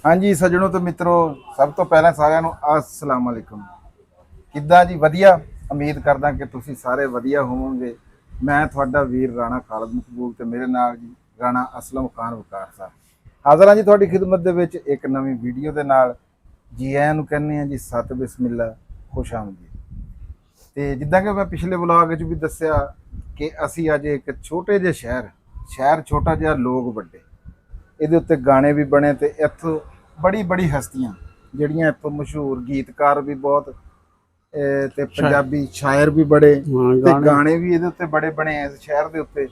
हाँ जी सज्जनों तो मित्रों, सब तो पहले साਰਿਆਂ ਨੂੰ अस्सलाम वालेकुम। ਕਿੱਦਾਂ ਜੀ? ਵਧੀਆ। ਉਮੀਦ ਕਰਦਾ ਕਿ ਤੁਸੀਂ ਸਾਰੇ ਵਧੀਆ ਹੋਵੋਗੇ। ਮੈਂ ਤੁਹਾਡਾ ਵੀਰ ਰਾਣਾ ਖਾਲਦ ਮਕਬੂਲ ਤੇ ਮੇਰੇ ਨਾਲ ਜੀ ਰਾਣਾ ਅਸਲਮ ਖਾਨ ਵਕਾਰ ਸਾਹਿਬ ਹਾਜ਼ਰ ਹਾਂ ਜੀ ਤੁਹਾਡੀ ਖਿਦਮਤ ਦੇ ਵਿੱਚ ਇੱਕ ਨਵੀਂ ਵੀਡੀਓ ਦੇ ਨਾਲ। ਜੀ ਆਇਆਂ ਨੂੰ ਕਹਿੰਦੇ ਆ ਜੀ ਸਤ ਬਿਸਮਿਲ੍ਲਾ, ਖੁਸ਼ ਆਮਦੀਦ। ਤੇ ਜਿੱਦਾਂ ਕਿ ਮੈਂ ਪਿਛਲੇ ਵਲੌਗ ਵਿੱਚ ਵੀ ਦੱਸਿਆ ਕਿ ਅਸੀਂ ਅੱਜ ਇੱਕ ਛੋਟੇ ਜਿਹੇ ਸ਼ਹਿਰ ਛੋਟਾ ਜਿਹਾ ਲੋਕ ਵੱਡੇ, ਇਹਦੇ ਉੱਤੇ ਗਾਣੇ ਵੀ ਬਣੇ ਤੇ ਇੱਥੋਂ ਬੜੀ ਹਸਤੀਆਂ ਜਿਹੜੀਆਂ ਇੱਥੋਂ ਮਸ਼ਹੂਰ ਗੀਤਕਾਰ ਵੀ ਬਹੁਤ ਤੇ ਪੰਜਾਬੀ ਸ਼ਾਇਰ ਵੀ ਬੜੇ ਤੇ ਗਾਣੇ ਵੀ ਇਹਦੇ ਉੱਤੇ ਬੜੇ ਬਣੇ ਇਸ ਸ਼ਹਿਰ ਦੇ ਉੱਤੇ।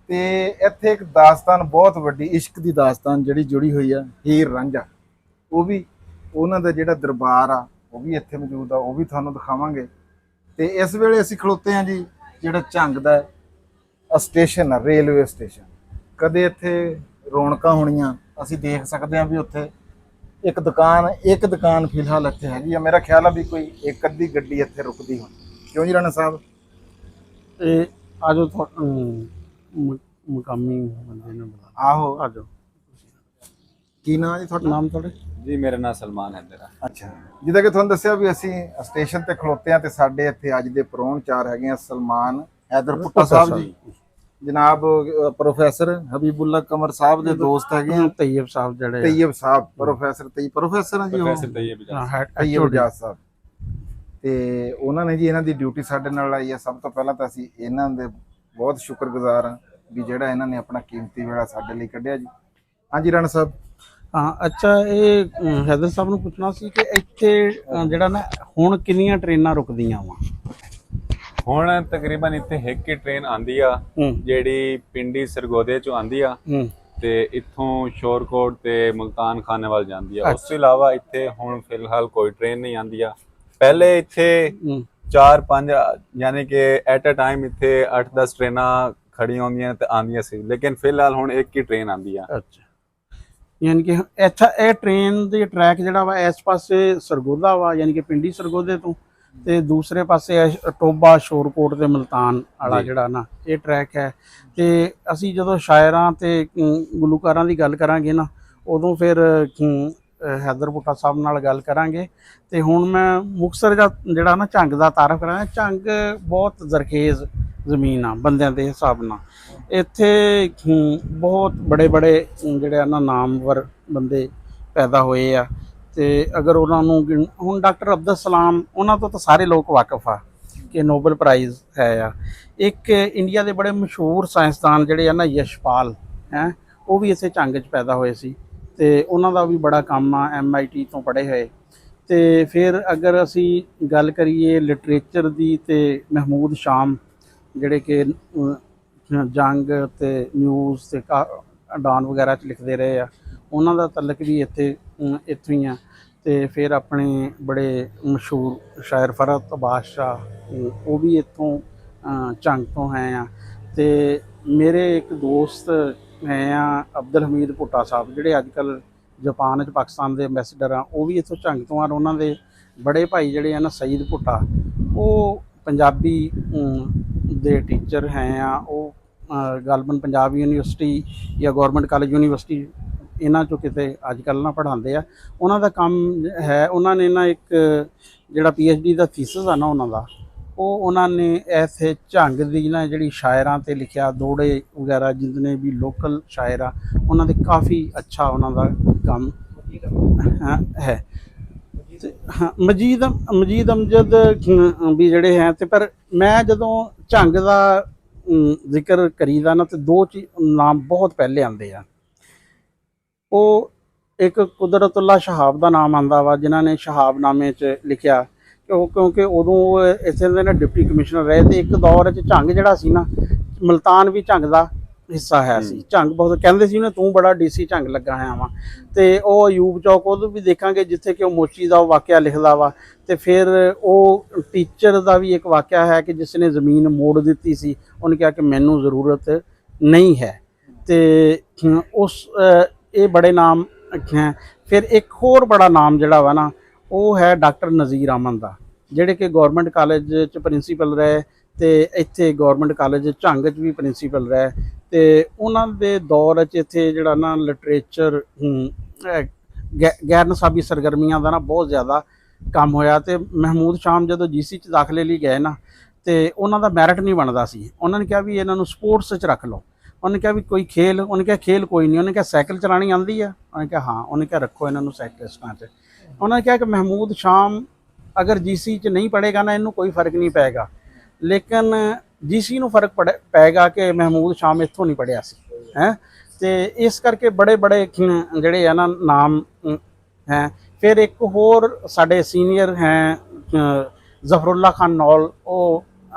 ਤੇ ਇੱਥੇ ਇੱਕ ਦਾਸਤਾਨ ਬਹੁਤ ਵੱਡੀ ਇਸ਼ਕ ਦੀ ਦਾਸਤਾਨ ਜਿਹੜੀ ਜੁੜੀ ਹੋਈ ਆ, ਹੀਰ ਰਾਂਝਾ। ਉਹ ਵੀ ਉਹਨਾਂ ਦਾ ਜਿਹੜਾ ਦਰਬਾਰ ਆ ਉਹ ਵੀ ਇੱਥੇ ਮੌਜੂਦ ਆ, ਉਹ ਵੀ ਤੁਹਾਨੂੰ ਦਿਖਾਵਾਂਗੇ। ਤੇ ਇਸ ਵੇਲੇ ਅਸੀਂ ਖਲੋਤੇ ਹਾਂ ਜੀ ਜਿਹੜਾ ਝੰਗ ਦਾ ਸਟੇਸ਼ਨ ਆ, ਰੇਲਵੇ ਸਟੇਸ਼ਨ। ਕਦੇ ਇੱਥੇ ਰੌਣਕਾਂ ਹੋਣੀਆਂ ਅਸੀਂ ਦੇਖ ਸਕਦੇ ਹਾਂ ਵੀ ਉੱਥੇ ਇੱਕ ਦੁਕਾਨ ਫਿਲਹਾਲ ਇੱਥੇ ਹੈਗੀ ਆ। ਮੇਰਾ ਖਿਆਲ ਆ ਵੀ ਕੋਈ ਇੱਕ ਅੱਧੀ ਗੱਡੀ ਇੱਥੇ ਰੁਕਦੀ ਹੋਣੀ। ਕਿਉਂ ਜੀ ਰਾਣਾ ਸਾਹਿਬ? ਤੇ ਆਜੋ ਮੁਕਾਮੀ ਬੰਦੇ ਨੇ ਬੁਲਾ। ਆਹੋ ਆਜੋ। ਕੀ ਨਾਮ ਜੀ ਤੁਹਾਡਾ? ਨਾਮ ਤੁਹਾਡੇ? ਜੀ ਮੇਰਾ ਨਾਮ ਸਲਮਾਨ ਹੈ ਮੇਰਾ। ਅੱਛਾ, ਜਿੱਦਾਂ ਕਿ ਤੁਹਾਨੂੰ ਦੱਸਿਆ ਵੀ ਅਸੀਂ ਸਟੇਸ਼ਨ ਤੇ ਖਲੋਤੇ ਆ ਤੇ ਸਾਡੇ ਇੱਥੇ ਅੱਜ ਦੇ ਪਰੌਣਚਾਰ ਹੈਗੇ ਆ ਸਲਮਾਨ ਹੈਦਰ ਭੁੱਟਾ ਸਾਹਿਬ ਜੀ, ਜਨਾਬ ਪ੍ਰੋਫੈਸਰ ਹਬੀਬੁੱਲਾ ਕਮਰ ਸਾਹਿਬ ਦੇ ਦੋਸਤ ਹੈਗੇ ਆ, ਤੈयब ਸਾਹਿਬ ਜਿਹੜੇ ਤੈयब ਸਾਹਿਬ, ਪ੍ਰੋਫੈਸਰ ਆ ਜੀ ਉਹ, ਪ੍ਰੋਫੈਸਰ ਤੈयब ਤੈयब ਜਾਸ ਸਾਹਿਬ। ਤੇ ਉਹਨਾਂ ਨੇ ਜੀ ਇਹਨਾਂ ਦੀ ਡਿਊਟੀ ਸਾਡੇ ਨਾਲ ਲਾਈ ਆ। ਸਭ ਤੋਂ ਪਹਿਲਾਂ ਤਾਂ ਅਸੀਂ ਇਹਨਾਂ ਦੇ ਬਹੁਤ ਸ਼ੁਕਰਗੁਜ਼ਾਰ ਹਾਂ ਵੀ ਜਿਹੜਾ ਇਹਨਾਂ ਨੇ ਆਪਣਾ ਕੀਮਤੀ ਵੇਲਾ ਸਾਡੇ ਲਈ ਕੱਢਿਆ ਜੀ। ਹਾਂਜੀ ਰਾਣਾ ਸਾਹਿਬ। ਹਾਂ ਅੱਛਾ, ਇਹ ਹੈਦਰ ਸਾਹਿਬ ਨੂੰ ਪੁੱਛਣਾ ਸੀ ਕਿ ਇੱਥੇ ਜਿਹੜਾ ਨਾ ਹੁਣ ਕਿੰਨੀਆਂ ਟ੍ਰੇਨਾਂ ਰੁਕਦੀਆਂ ਵਾ? ਹੁਣ ਤਕਰੀਬਨ ਇੱਥੇ ਇੱਕ ਹੀ ਟ੍ਰੇਨ ਆਂਦੀ ਆ ਜਿਹੜੀ ਪਿੰਡੀ ਸਰਗੋਦੇ ਚੋਂ ਆਂਦੀ ਆ ਤੇ ਇੱਥੋਂ ਸ਼ੋਰਕੋਟ ਤੇ ਮੁਲਤਾਨ ਖਾਨੇ ਵੱਲ ਜਾਂਦੀ ਆ। ਉਸ ਤੋਂ ਇਲਾਵਾ ਇੱਥੇ ਹੁਣ ਫਿਲਹਾਲ ਕੋਈ ਟ੍ਰੇਨ ਨਹੀਂ ਆਂਦੀ ਆ। ਪਹਿਲੇ ਇੱਥੇ 4-5 ਯਾਨੀ ਕਿ ਐਟ ਅ ਟਾਈਮ ਇੱਥੇ 8-10 ਟ੍ਰੇਨਾਂ ਖੜੀਆਂ ਹੁੰਦੀਆਂ ਤੇ ਆਂਦੀਆਂ ਸੀ, ਲੇਕਿਨ ਫਿਲਹਾਲ ਹੁਣ ਇੱਕ ਹੀ ਟ੍ਰੇਨ ਆਂਦੀ ਆ। ਅੱਛਾ, ਯਾਨੀ ਕਿ ਅੱਛਾ ਇਹ ਟ੍ਰੇਨ ਦੇ ਟਰੈਕ ਜਿਹੜਾ ਵਾ ਇਸ ਪਾਸੇ ਸਰਗੋਦਾ ਵਾ, ਯਾਨੀ ਕਿ ਪਿੰਡੀ ਸਰਗੋਦੇ ਤੋਂ, ਤੇ ਦੂਸਰੇ ਪਾਸੇ ਟੋਬਾ ਸ਼ੋਰਕੋਟ ਤੇ ਮੁਲਤਾਨ ਵਾਲਾ ਜਿਹੜਾ ਨਾ ਇਹ ਟਰੈਕ ਹੈ। ਤੇ ਅਸੀਂ ਜਦੋਂ ਸ਼ਾਇਰਾਂ ਤੇ ਗੁਲੂਕਾਰਾਂ ਦੀ ਗੱਲ ਕਰਾਂਗੇ ਨਾ ਉਦੋਂ ਫਿਰ ਹੈਦਰ ਭੁੱਟਾ ਸਾਹਿਬ ਨਾਲ ਗੱਲ ਕਰਾਂਗੇ। ਤੇ ਹੁਣ ਮੈਂ ਮੁਕਤਸਰ ਦਾ ਜਿਹੜਾ ਨਾ ਝੰਗ ਦਾ ਤਾਰਫ ਕਰਾਂਗਾ। ਝੰਗ ਬਹੁਤ ਜ਼ਰਖੇਜ਼ ਜ਼ਮੀਨ ਆ ਬੰਦਿਆਂ ਦੇ ਹਿਸਾਬ ਨਾਲ। ਇੱਥੇ ਬਹੁਤ ਬੜੇ ਜਿਹੜੇ ਆ ਨਾ ਨਾਮਵਰ ਬੰਦੇ ਪੈਦਾ ਹੋਏ ਆ। ਤੇ ਅਗਰ ਉਹਨਾਂ ਨੂੰ ਹੁਣ ਡਾਕਟਰ ਅਬਦੁਲ ਸਲਾਮ, ਉਹਨਾਂ ਤੋਂ ਤਾਂ ਸਾਰੇ ਲੋਕ ਵਾਕਿਫ ਆ ਕਿ ਨੋਬਲ ਪ੍ਰਾਈਜ਼ ਹੈ ਆ। ਇੱਕ ਇੰਡੀਆ ਦੇ ਬੜੇ ਮਸ਼ਹੂਰ ਸਾਇੰਸਦਾਨ ਜਿਹੜੇ ਆ ਨਾ ਯਸ਼ਪਾਲ ਹੈ, ਉਹ ਵੀ ਇੱਥੇ ਝੰਗ 'ਚ ਪੈਦਾ ਹੋਏ ਸੀ ਤੇ ਉਹਨਾਂ ਦਾ ਵੀ ਬੜਾ ਕੰਮ ਆ, MIT ਤੋਂ ਪੜ੍ਹੇ ਹੋਏ। ਤੇ ਫਿਰ ਅਗਰ ਅਸੀਂ ਗੱਲ ਕਰੀਏ ਲਿਟਰੇਚਰ ਦੀ ਤੇ ਮਹਿਮੂਦ ਸ਼ਾਮ ਜਿਹੜੇ ਕਿ ਜੰਗ ਤੇ ਨਿਊਜ਼ ਤੇ ਡਾਨ ਵਗੈਰਾ 'ਚ ਲਿਖਦੇ ਰਹੇ ਆ, ਉਹਨਾਂ ਦਾ ਤਲਕ ਵੀ ਇੱਥੋਂ ਹੀ ਆ। ਤੇ ਫਿਰ ਆਪਣੇ ਬੜੇ ਮਸ਼ਹੂਰ ਸ਼ਾਇਰ ਫਰਹਤ ਬਾਦਸ਼ਾਹ, ਉਹ ਵੀ ਇੱਥੋਂ ਝੰਗ ਤੋਂ ਹੈ ਆ। ਤੇ ਮੇਰੇ ਇੱਕ ਦੋਸਤ ਹੈ ਆ ਅਬਦੁਲ ਹਮੀਦ ਭੁੱਟਾ ਸਾਹਿਬ, ਜਿਹੜੇ ਅੱਜ ਕੱਲ੍ਹ ਜਾਪਾਨ 'ਚ ਪਾਕਿਸਤਾਨ ਦੇ ਐਂਬੈਸਡਰ ਆ, ਉਹ ਵੀ ਇੱਥੋਂ ਝੰਗ ਤੋਂ ਆ। ਉਹਨਾਂ ਦੇ ਬੜੇ ਭਾਈ ਜਿਹੜੇ ਆ ਨਾ ਸਈਦ ਭੁੱਟਾ, ਉਹ ਪੰਜਾਬੀ ਦੇ ਟੀਚਰ ਹੈ ਆ। ਉਹ ਗਾਲਬਨ ਪੰਜਾਬ ਯੂਨੀਵਰਸਿਟੀ ਜਾਂ ਗੌਰਮੈਂਟ ਕਾਲਜ ਯੂਨੀਵਰਸਿਟੀ ਇਹਨਾਂ 'ਚੋਂ ਕਿਤੇ ਅੱਜ ਕੱਲ੍ਹ ਨਾ ਪੜ੍ਹਾਉਂਦੇ ਆ। ਉਹਨਾਂ ਦਾ ਕੰਮ ਹੈ, ਉਹਨਾਂ ਨੇ ਨਾ ਇੱਕ ਜਿਹੜਾ PhD ਦਾ ਥੀਸਿਸ ਆ ਨਾ ਉਹਨਾਂ ਦਾ, ਉਹ ਉਹਨਾਂ ਨੇ ਇੱਥੇ ਝੰਗ ਦੀ ਨਾ ਜਿਹੜੀ ਸ਼ਾਇਰਾਂ 'ਤੇ ਲਿਖਿਆ, ਦੋੜੇ ਵਗੈਰਾ ਜਿੰਨੇ ਵੀ ਲੋਕਲ ਸ਼ਾਇਰ ਆ ਉਹਨਾਂ ਦੇ ਕਾਫੀ ਅੱਛਾ ਉਹਨਾਂ ਦਾ ਕੰਮ ਹੈ। ਮਜੀਦ ਅਮਜਦ ਵੀ ਜਿਹੜੇ ਹੈ। ਤੇ ਪਰ ਮੈਂ ਜਦੋਂ ਝੰਗ ਦਾ ਜ਼ਿਕਰ ਕਰੀਦਾ ਨਾ ਤੇ ਦੋ ਨਾਮ ਬਹੁਤ ਪਹਿਲੇ ਆਉਂਦੇ ਆ। ਉਹ ਇੱਕ ਕੁਦਰਤੁੱਲਾ ਸ਼ਹਾਬ ਦਾ ਨਾਮ ਆਉਂਦਾ ਵਾ, ਜਿਨ੍ਹਾਂ ਨੇ ਸ਼ਹਾਬਨਾਮੇ 'ਚ ਲਿਖਿਆ ਕਿਉਂਕਿ ਉਦੋਂ ਉਹ ਇੱਥੇ ਦੇ ਨਾ ਡਿਪਟੀ ਕਮਿਸ਼ਨਰ ਰਹੇ। ਤੇ ਇੱਕ ਦੌਰ 'ਚ ਝੰਗ ਜਿਹੜਾ ਸੀ ਨਾ, ਮੁਲਤਾਨ ਵੀ ਝੰਗ ਦਾ ਹਿੱਸਾ ਹੈ ਸੀ। ਝੰਗ ਬਹੁਤ ਕਹਿੰਦੇ ਸੀ ਨਾ, ਤੂੰ ਬੜਾ DC ਝੰਗ ਲੱਗਾ ਹੋਇਆ ਵਾ। ਤੇ ਉਹ ਅਯੂਬ ਚੌਕ ਉਦੋਂ ਵੀ ਦੇਖਾਂਗੇ ਜਿੱਥੇ ਕਿ ਉਹ ਮੋਚੀ ਦਾ ਵਾਕਿਆ ਲਿਖਦਾ ਵਾ। ਤੇ ਫਿਰ ਉਹ ਟੀਚਰ ਦਾ ਵੀ ਇੱਕ ਵਾਕਿਆ ਹੈ ਕਿ ਜਿਸ ਨੇ ਜ਼ਮੀਨ ਮੋੜ ਦਿੱਤੀ ਸੀ, ਉਹਨੇ ਕਿਹਾ ਕਿ ਮੈਨੂੰ ਜ਼ਰੂਰਤ ਨਹੀਂ ਹੈ। ਤੇ ਇਹ ਬੜੇ ਨਾਮ ਹੈ। ਫਿਰ ਇੱਕ ਹੋਰ ਬੜਾ ਨਾਮ ਜਿਹੜਾ ਵਾ ਨਾ ਉਹ ਹੈ ਡਾਕਟਰ ਨਜ਼ੀਰ ਅਹਿਮਦ ਦਾ, ਜਿਹੜੇ ਕਿ ਗੌਰਮੈਂਟ ਕਾਲਜ 'ਚ ਪ੍ਰਿੰਸੀਪਲ ਰਹੇ ਤੇ ਇੱਥੇ ਗੌਰਮੈਂਟ ਕਾਲਜ ਝੰਗ 'ਚ ਵੀ ਪ੍ਰਿੰਸੀਪਲ ਰਹੇ। ਤੇ ਉਹਨਾਂ ਦੇ ਦੌਰ 'ਚ ਇੱਥੇ ਜਿਹੜਾ ਨਾ ਲਿਟਰੇਚਰ ਗੈਰ ਨਿਸਾਬੀ ਸਰਗਰਮੀਆਂ ਦਾ ਨਾ ਬਹੁਤ ਜ਼ਿਆਦਾ ਕੰਮ ਹੋਇਆ। ਤੇ ਮਹਿਮੂਦ ਸ਼ਾਮ ਜਦੋਂ ਜੀਸੀ 'ਚ ਦਾਖਲੇ ਲਈ ਗਏ ਨਾ, ਤੇ ਉਹਨਾਂ ਦਾ ਮੈਰਿਟ ਨਹੀਂ ਬਣਦਾ ਸੀ। ਉਹਨਾਂ ਨੇ ਕਿਹਾ ਵੀ ਇਹਨਾਂ ਨੂੰ ਸਪੋਰਟਸ 'ਚ ਰੱਖ ਲਓ। ਉਹਨੇ ਕਿਹਾ ਵੀ ਕੋਈ ਖੇਲ, ਉਹਨੇ ਕਿਹਾ ਖੇਲ ਕੋਈ ਨਹੀਂ। ਉਹਨੇ ਕਿਹਾ ਸਾਈਕਲ ਚਲਾਣੀ ਆਉਂਦੀ ਆ? ਉਹਨੇ ਕਿਹਾ ਹਾਂ। ਉਹਨੇ ਕਿਹਾ ਰੱਖੋ ਇਹਨਾਂ ਨੂੰ ਸਾਈਕਲਿਸਟਾਂ 'ਚ। ਉਹਨਾਂ ਨੇ ਕਿਹਾ ਕਿ ਮਹਿਮੂਦ ਸ਼ਾਮ ਅਗਰ ਜੀਸੀ 'ਚ ਨਹੀਂ ਪੜ੍ਹੇਗਾ ਨਾ, ਇਹਨੂੰ ਕੋਈ ਫਰਕ ਨਹੀਂ ਪਏਗਾ, ਲੇਕਿਨ ਜੀਸੀ ਨੂੰ ਫਰਕ ਪਏਗਾ ਕਿ ਮਹਿਮੂਦ ਸ਼ਾਮ ਇੱਥੋਂ ਨਹੀਂ ਪੜ੍ਹਿਆ ਸੀ ਹੈ। ਤੇ ਇਸ ਕਰਕੇ ਬੜੇ ਬੜੇ ਜਿਹੜੇ ਆ ਨਾ ਨਾਮ ਹੈ। ਫਿਰ ਇੱਕ ਹੋਰ ਸਾਡੇ ਸੀਨੀਅਰ ਹੈ ਜ਼ਫਰੁੱਲਾ ਖਾਨ ਨੌਲ, ਉਹ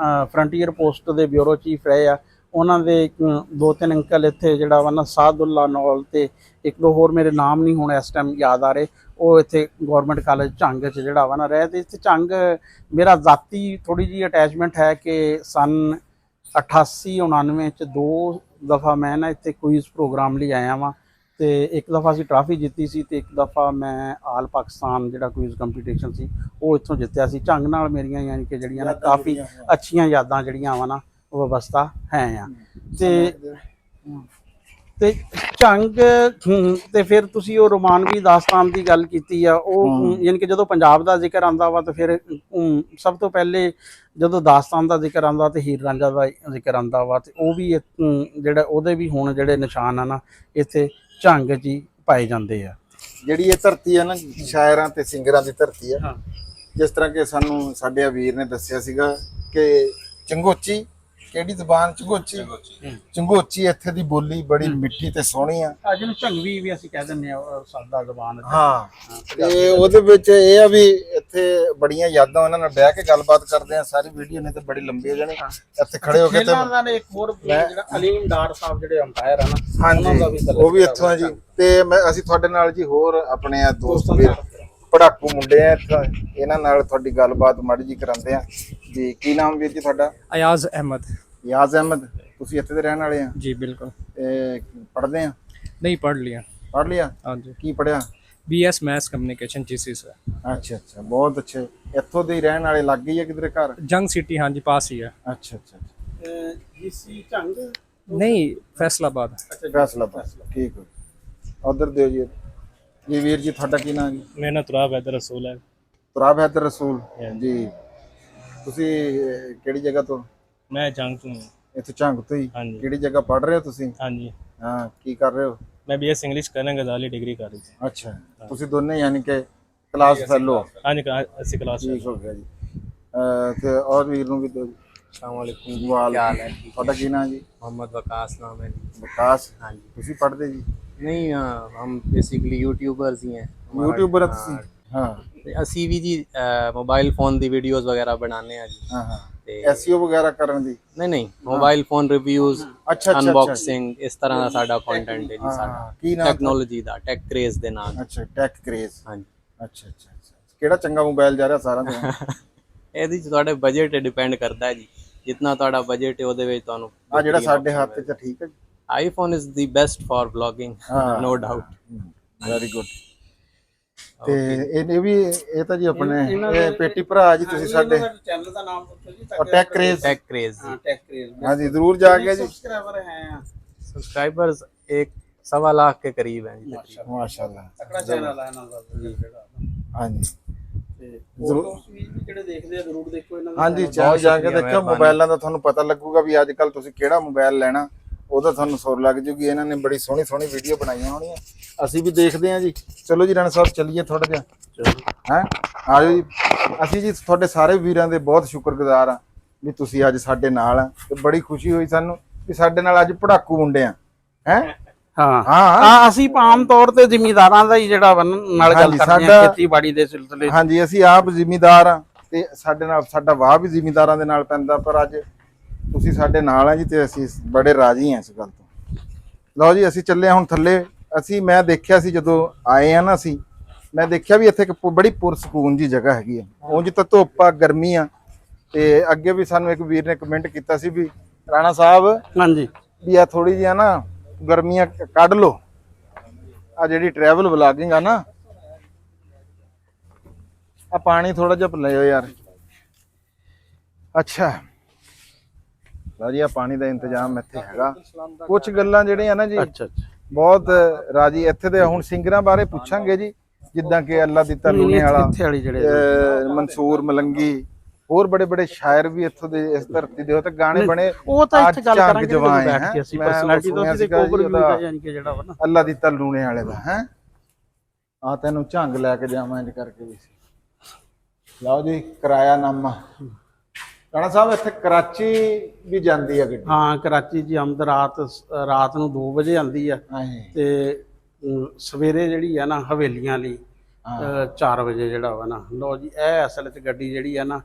ਫਰੰਟੀਅਰ ਪੋਸਟ ਦੇ ਬਿਊਰੋ ਚੀਫ ਰਹੇ ਆ। ਉਹਨਾਂ ਦੇ 2-3 ਅੰਕਲ ਇੱਥੇ ਜਿਹੜਾ ਵਾ ਨਾ ਸਾਦੁੱਲਾ ਨੌਲ, ਤੇ ਇੱਕ ਦੋ ਹੋਰ ਮੇਰੇ ਨਾਮ ਨਹੀਂ ਹੁਣ ਇਸ ਟਾਈਮ ਯਾਦ ਆ ਰਹੇ, ਉਹ ਇੱਥੇ ਗੌਰਮੈਂਟ ਕਾਲਜ ਝੰਗ 'ਚ ਜਿਹੜਾ ਵਾ ਨਾ ਰਹੇ। ਤੇ ਇੱਥੇ ਝੰਗ ਮੇਰਾ ਜ਼ਾਤੀ ਥੋੜ੍ਹੀ ਜਿਹੀ ਅਟੈਚਮੈਂਟ ਹੈ ਕਿ ਸੰਨ 88-89 'ਚ 2 ਦਫਾ ਮੈਂ ਨਾ ਇੱਥੇ ਕੁਇਜ਼ ਪ੍ਰੋਗਰਾਮ ਲਈ ਆਇਆ ਵਾਂ। ਤੇ ਇੱਕ ਦਫਾ ਅਸੀਂ ਟਰਾਫੀ ਜਿੱਤੀ ਸੀ, ਤੇ ਇੱਕ ਦਫਾ ਮੈਂ ਆਲ ਪਾਕਿਸਤਾਨ ਜਿਹੜਾ ਕੁਇਜ਼ ਕੰਪੀਟੀਸ਼ਨ ਸੀ ਉਹ ਇੱਥੋਂ ਜਿੱਤਿਆ ਸੀ। ਝੰਗ ਨਾਲ ਮੇਰੀਆਂ ਯਾਨੀ ਕਿ ਜਿਹੜੀਆਂ ਨਾ ਕਾਫੀ ਅੱਛੀਆਂ ਯਾਦਾਂ ਜਿਹੜੀਆਂ ਵਾ ਨਾ ਵਿਵਸਥਾ ਹੈ ਆ। ਤੇ ਝੰਗ ਤੇ ਫਿਰ ਤੁਸੀਂ ਉਹ ਰੋਮਾਨਵੀ ਦਾਸਤਾਨ ਦੀ ਗੱਲ ਕੀਤੀ ਆ, ਉਹ ਯਾਨੀ ਕਿ ਜਦੋਂ ਪੰਜਾਬ ਦਾ ਜ਼ਿਕਰ ਆਉਂਦਾ ਵਾ ਤਾਂ ਫਿਰ ਸਭ ਤੋਂ ਪਹਿਲੇ ਜਦੋਂ ਦਾਸਤਾਨ ਦਾ ਜ਼ਿਕਰ ਆਉਂਦਾ ਤੇ ਹੀਰ ਰਾਂਝਾ ਦਾ ਜ਼ਿਕਰ ਆਉਂਦਾ ਵਾ, ਤੇ ਉਹ ਵੀ ਜਿਹੜਾ ਉਹਦੇ ਵੀ ਹੁਣ ਜਿਹੜੇ ਨਿਸ਼ਾਨ ਆ ਨਾ ਇੱਥੇ ਝੰਗ 'ਚ ਹੀ ਪਾਏ ਜਾਂਦੇ ਆ। ਜਿਹੜੀ ਇਹ ਧਰਤੀ ਆ ਨਾ ਸ਼ਾਇਰਾਂ ਤੇ ਸਿੰਗਰਾਂ ਦੀ ਧਰਤੀ ਆ। ਜਿਸ ਤਰ੍ਹਾਂ ਕਿ ਸਾਨੂੰ ਸਾਡੇ ਵੀਰ ਨੇ ਦੱਸਿਆ ਸੀਗਾ ਕਿ ਚੰਗੋਚੀ, ਕਿਹੜੀ ਜ਼ਬਾਨ? ਚੰਗੋਚੀ ਇੱਥੇ ਦੀ ਬੋਲੀ ਬੜੀ ਮਿੱਠੀ ਤੇ ਸੋਹਣੀ ਆ। ਜਿਹਨੂੰ ਝੰਗਵੀ ਵੀ ਅਸੀਂ ਕਹਿ ਦਿੰਦੇ ਆ, ਸਾਦਾ ਜ਼ਬਾਨ। ਹਾਂ, ਤੇ ਉਹਦੇ ਵਿੱਚ ਇਹ ਆ ਵੀ ਇੱਥੇ ਬੜੀਆਂ ਯਾਦਾਂ, ਉਹਨਾਂ ਨਾਲ ਬਹਿ ਕੇ ਗੱਲਬਾਤ ਕਰਦੇ ਆ। ਸਾਰੀ ਵੀਡੀਓ ਨੇ ਤੇ ਬੜੀ ਲੰਬੀ ਹੋ ਜਾਣੀ, ਇੱਥੇ ਖੜੇ ਹੋ ਕੇ। ਤੇ ਇੱਕ ਹੋਰ ਜਿਹੜਾ ਅਲੀਮ ਡਾਰ ਸਾਹਿਬ ਜਿਹੜੇ ਅੰਪਾਇਰ ਆ ਨਾ, ਹਾਂਜੀ, ਉਹ ਵੀ ਇੱਥੋਂ ਆ ਜੀ। ਤੇ ਅਸੀਂ ਤੁਹਾਡੇ ਨਾਲ ਜੀ ਹੋਰ ਆਪਣੇ ਆ ਦੋਸਤ ਵੀਰ ਪੜਾਕੂ ਮੁੰਡੇ ਆ ਇੱਥੋਂ, ਇਹਨਾਂ ਨਾਲ ਤੁਹਾਡੀ ਗੱਲਬਾਤ ਮਾੜੀ ਜੀ ਕਰਾਉਂਦੇ ਆ ਜੀ। ਕੀ ਨਾਮ ਵੀਰ ਜੀ ਤੁਹਾਡਾ? ਅਯਾਜ਼ ਅਹਿਮਦ। ਯਾਜ਼ ਅਹਿਮਦ, ਤੁਸੀਂ ਇੱਥੇ ਦੇ ਰਹਿਣ ਵਾਲੇ ਆ ਜੀ ਬਿਲਕੁਲ। ਪੜ੍ਹਦੇ ਆ? ਨਹੀਂ, ਪढ़ लिया। ਪੜ੍ਹ ਲਿਆ? ਹਾਂਜੀ। ਕੀ ਪੜ੍ਹਿਆ? BS मैथ्स कम्युनिकेशन जीसी से। ਅੱਛਾ ਅੱਛਾ, ਬਹੁਤ ਅੱਛੇ। ਇੱਥੋਂ ਦੇ ਰਹਿਣ ਵਾਲੇ ਲੱਗ ਗਈ ਹੈ ਕਿਧਰੇ ਘਰ? जंग सिटी, हाँ जी, पास ही है। ਅੱਛਾ ਅੱਛਾ। ਜੀਸੀ ਝੰਗ नहीं, फैसलाबाद। ਫੈਸਲਾਬਾਦ, ਠੀਕ ਹੈ। ਉਧਰ ਦਿਓ ਜੀ। ਜੀ ਵੀਰ ਜੀ, ਤੁਹਾਡਾ ਕੀ ਨਾਮ ਜੀ? मेरा नाम तुराब हैदर रसूल है। ਤੁਰਾਬ ਹੈਦਰ ਰਸੂਲ ਜੀ। ਤੁਸੀਂ ਕਿਹੜੀ ਜਗ੍ਹਾ ਤੋਂ? मैं जंग ਤੋਂ। ਇੱਥੇ ਝੰਗ ਤੋਂ ਹੀ? ਹਾਂਜੀ। ਕਿਹੜੀ ਜਗ੍ਹਾ ਪੜ੍ਹ ਰਹੇ ਹੋ ਤੁਸੀਂ? हाँ जी। ਹਾਂ, ਕੀ ਕਰ ਰਹੇ ਹੋ? मैं BS इंग्लिश करना, गजाली डिग्री कर रही थी। ਅੱਛਾ, ਤੁਸੀਂ ਦੋਨੇ ਯਾਨੀ ਕਿ ਕਲਾਸ ਫੈਲੋ? हाँ जी, 80 क्लास। ਠੀਕ ਹੋ ਗਿਆ ਜੀ। ਤੇ ਔਰ ਵੀਰ ਨੂੰ ਵੀ ਦਿਓ ਜੀ। अस्सलाम वालेकुम। क्या हाल है? ਤੁਹਾਡਾ ਕੀ ਨਾਮ ਜੀ? मोहम्मद वकास नाम है। ਵਿਕਾਸ। हाँ जी। ਤੁਸੀਂ ਪੜ੍ਹਦੇ ਜੀ? नहीं, हम बेसिकली यूट्यूबर्स ही हैं। ਯੂਟਿਊਬਰ ਹੋ ਤੁਸੀਂ? ਹਾਂ ਅਸੀਂ ਵੀ ਜੀ ਮੋਬਾਈਲ ਫੋਨ ਦੀ ਵੀਡੀਓਜ਼ ਵਗੈਰਾ ਬਣਾਉਂਦੇ ਆ ਜੀ। ਹਾਂ ਹਾਂ। ਤੇ ਐਸਈਓ ਵਗੈਰਾ ਕਰਨ ਦੀ? ਨਹੀਂ, ਮੋਬਾਈਲ ਫੋਨ ਰਿਵਿਊਜ਼, ਅੱਛਾ ਅੱਛਾ। ਅਨਬਾਕਸਿੰਗ, ਇਸ ਤਰ੍ਹਾਂ ਦਾ ਸਾਡਾ ਕੰਟੈਂਟ ਹੈ ਜੀ। ਸਾਡਾ ਕੀ ਨਾਮ? ਟੈਕਨੋਲੋਜੀ ਦਾ, ਟੈਕ ਕ੍ਰੇਜ਼ ਦੇ ਨਾਲ। ਅੱਛਾ, ਟੈਕ ਕ੍ਰੇਜ਼। ਹਾਂਜੀ। ਅੱਛਾ ਅੱਛਾ ਅੱਛਾ। ਕਿਹੜਾ ਚੰਗਾ ਮੋਬਾਈਲ ਜਾ ਰਿਹਾ ਸਾਰਿਆਂ ਤੋਂ? ਇਹਦੇ ਚ ਤੁਹਾਡੇ ਬਜਟ ਤੇ ਡਿਪੈਂਡ ਕਰਦਾ ਹੈ ਜੀ। ਜਿੰਨਾ ਤੁਹਾਡਾ ਬਜਟ ਹੈ ਉਹਦੇ ਵਿੱਚ ਤੁਹਾਨੂੰ ਆ ਜਿਹੜਾ ਸਾਡੇ ਹੱਥ 'ਚ ਠੀਕ ਹੈ। IPhone is the best for vlogging, no doubt. Very good. ਤੇ ਇਹ ਵੀ ਇਹ ਤਾਂ ਜੀ ਆਪਣੇ ਇਹ ਪੇਟੀ ਭਰਾ ਜੀ ਤੁਸੀਂ ਸਾਡੇ। ਚੈਨਲ ਦਾ ਨਾਮ ਪੁੱਛੋ ਜੀ। Tech craze. Tech craze. ਹਾਂ, ਟੈਕ ਕ੍ਰੇਜ਼। ਹਾਂਜੀ, ਜ਼ਰੂਰ ਜਾ ਕੇ ਜੀ। ਸਬਸਕ੍ਰਾइबर हैं, सब्सक्राइबर्स 1.25 लाख के करीब हैं जी। ਮਾਸ਼ਾਅੱਲਾ। ਤਕੜਾ ਚੈਨਲ ਹੈ ਇਹਨਾਂ ਦਾ ਜਿਹੜਾ। ਹਾਂਜੀ ਤੇ ਜ਼ਰੂਰ ਵੀ ਜਿਹੜੇ ਦੇਖਦੇ ਆ ਜ਼ਰੂਰ ਦੇਖੋ ਇਹਨਾਂ ਦਾ। ਹਾਂਜੀ, ਚੈਨਲ ਜਾ ਕੇ ਦੇਖੋ। ਮੋਬਾਈਲਾਂ ਦਾ ਤੁਹਾਨੂੰ ਪਤਾ ਲੱਗੂਗਾ ਵੀ ਅੱਜ ਕੱਲ ਤੁਸੀਂ ਕਿਹੜਾ ਮੋਬਾਈਲ ਲੈਣਾ, ਉਹਦਾ ਤੁਹਾਨੂੰ ਸੁਰ ਲੱਗ ਜੂਗੀ। ਇਹਨਾਂ ਨੇ ਬੜੀ ਸੋਹਣੀ ਸੋਹਣੀ ਵੀਡੀਓ ਬਣਾਈਆਂ ਹੋਣੀਆਂ, ਅਸੀਂ ਵੀ ਦੇਖਦੇ ਹਾਂ ਜੀ। ਚਲੋ ਜੀ ਰਾਣਾ ਸਾਹਿਬ, ਚੱਲੀਏ ਥੋੜਾ ਜਿਹਾ ਹੈ। ਆਜੋ ਜੀ। ਅਸੀਂ ਜੀ ਤੁਹਾਡੇ ਸਾਰੇ ਵੀਰਾਂ ਦੇ ਬਹੁਤ ਸ਼ੁਕਰਗੁਜ਼ਾਰ ਆ ਵੀ ਤੁਸੀਂ ਅੱਜ ਸਾਡੇ ਨਾਲ ਆ, ਤੇ ਬੜੀ ਖੁਸ਼ੀ ਹੋਈ ਸਾਨੂੰ ਵੀ ਸਾਡੇ ਨਾਲ ਅੱਜ ਪੜਾਕੂ ਮੁੰਡੇ ਆ ਹੈ। ਹਾਂ ਹਾਂ, ਅਸੀਂ ਆਮ ਤੌਰ ਤੇ ਜ਼ਿਮੀਂਦਾਰਾਂ ਦਾ ਹੀ ਜਿਹੜਾ ਨਾਲ ਗੱਲ ਕਰਦੇ ਹਾਂ ਖੇਤੀਬਾੜੀ ਦੇ ਸਿਲਸਿਲੇ। ਹਾਂਜੀ, ਅਸੀਂ ਆਪ ਜ਼ਿਮੀਂਦਾਰ ਆ ਤੇ ਸਾਡੇ ਨਾਲ ਸਾਡਾ ਵਾਹ ਵੀ ਜ਼ਿਮੀਂਦਾਰਾਂ ਦੇ ਨਾਲ ਪੈਂਦਾ, ਪਰ ਅੱਜ ਤੁਸੀਂ ਸਾਡੇ ਨਾਲ ਆ ਜੀ ਤੇ ਅਸੀਂ ਬੜੇ ਰਾਜ਼ੀ ਆ ਇਸ ਗੱਲ ਤੋਂ। ਲਓ ਜੀ, ਅਸੀਂ ਚੱਲੇ ਹੁਣ ਥੱਲੇ। ਮੈਂ ਦੇਖਿਆ ਸੀ ਜਦੋਂ ਆਏ ਆ ਨਾ, ਮੈਂ ਦੇਖਿਆ ਵੀ ਇੱਥੇ ਇੱਕ ਬੜੀ ਪੁਰਸਕੂਨ ਜੀ ਜਗ੍ਹਾ ਹੈਗੀ ਆ। ਉਂਝ ਤਾਂ ਧੁੱਪ ਆ, ਗਰਮੀ ਆ। ਤੇ ਅੱਗੇ ਵੀ ਸਾਨੂੰ ਇੱਕ ਵੀਰ ਨੇ ਕਮੈਂਟ ਕੀਤਾ ਸੀ ਵੀ ਰਾਣਾ ਸਾਹਿਬ, ਹਾਂਜੀ, ਵੀ ਆ ਥੋੜੀ ਜਿਹੀ ਨਾ ਗਰਮੀਆਂ ਕੱਢ ਲੋ, ਆ ਜਿਹੜੀ ਟਰੈਵਲ ਵਲੌਗਿੰਗ ਆ ਨਾ, ਆ ਪਾਣੀ ਥੋੜਾ ਜਿਹਾ ਪਿਲਾਇਓ ਯਾਰ। ਅੱਛਾ ਲਓ ਜੀ, ਆ ਪਾਣੀ ਦਾ ਇੰਤਜ਼ਾਮ ਇੱਥੇ ਹੈਗਾ। ਕੁਝ ਗੱਲਾਂ ਜਿਹੜੀਆਂ ਨਾ ਜੀ ਅੱਛਾ ਅੱਛਾ, ਬਹੁਤ ਰਾਜੀ ਇੱਥੇ ਦੇ। ਹੁਣ ਸਿੰਗਰਾਂ ਬਾਰੇ ਪੁੱਛਾਂਗੇ ਜੀ ਜਿੱਦਾਂ ਕਿ ਅੱਲਾ ਦਿੱਤਾ ਲੂਣੇ ਵਾਲਾ, ਇੱਥੇ ਵਾਲੀ ਜਿਹੜੇ ਮਨਸੂਰ ਮਲੰਗੀ, ਹੋਰ ਬੜੇ ਬੜੇ ਸ਼ਾਇਰ ਵੀ ਇੱਥੋਂ ਦੇ ਇਸ ਧਰਤੀ ਦੇ ਹੋ ਤੇ ਗਾਣੇ ਬਣੇ। ਉਹ ਤਾਂ ਇੱਥੇ ਗੱਲ ਝੰਗ ਕਰਾਂਗੇ ਜਵਾਨ ਜਦੋਂ ਬੈਠ ਹੈ। ਕੇ ਅਸੀਂ ਮੈਂ ਉਹ ਪਰਸਨੈਲਿਟੀ ਤੋਂ ਸੁਣਿਆ ਅਸੀਂ ਸੀਗਾ ਕੋਬਰ ਜੀ ਵੀ ਉਹਦਾ ਦਾ ਯਾਨੀ ਕਿ ਜਿਹੜਾ ਵਾ ਨਾ ਅੱਲਾ ਦਿੱਤਾ ਲੂਣੇ ਵਾਲੇ ਦਾ ਹੈ। ਆ ਤੈਨੂੰ ਝੰਗ ਲੈ ਕੇ ਜਾਵਾਂ ਇੰਜ ਕਰਕੇ ਵੀ। ਲਓ ਜੀ ਕਿਰਾਇਆ ਨਾਮਾ। ਰਾਣਾ ਸਾਹਿਬ ਇੱਥੇ ਕਰਾਚੀ ਵੀ ਜਾਂਦੀ ਆ ਗੱਡੀ? ਹਾਂ, ਕਰਾਚੀ ਜੀ ਆਮਦ ਰਾਤ ਨੂੰ 2 ਵਜੇ ਆਉਂਦੀ ਆ ਤੇ ਸਵੇਰੇ ਜਿਹੜੀ ਆ ਨਾ ਹਵੇਲੀਆਂ ਲਈ 4 ਵਜੇ ਜਿਹੜਾ ਵਾ ਨਾ। ਲੋ ਜੀ ਇਹ ਅਸਲ ਚ ਗੱਡੀ ਜਿਹੜੀ ਆ ਨਾ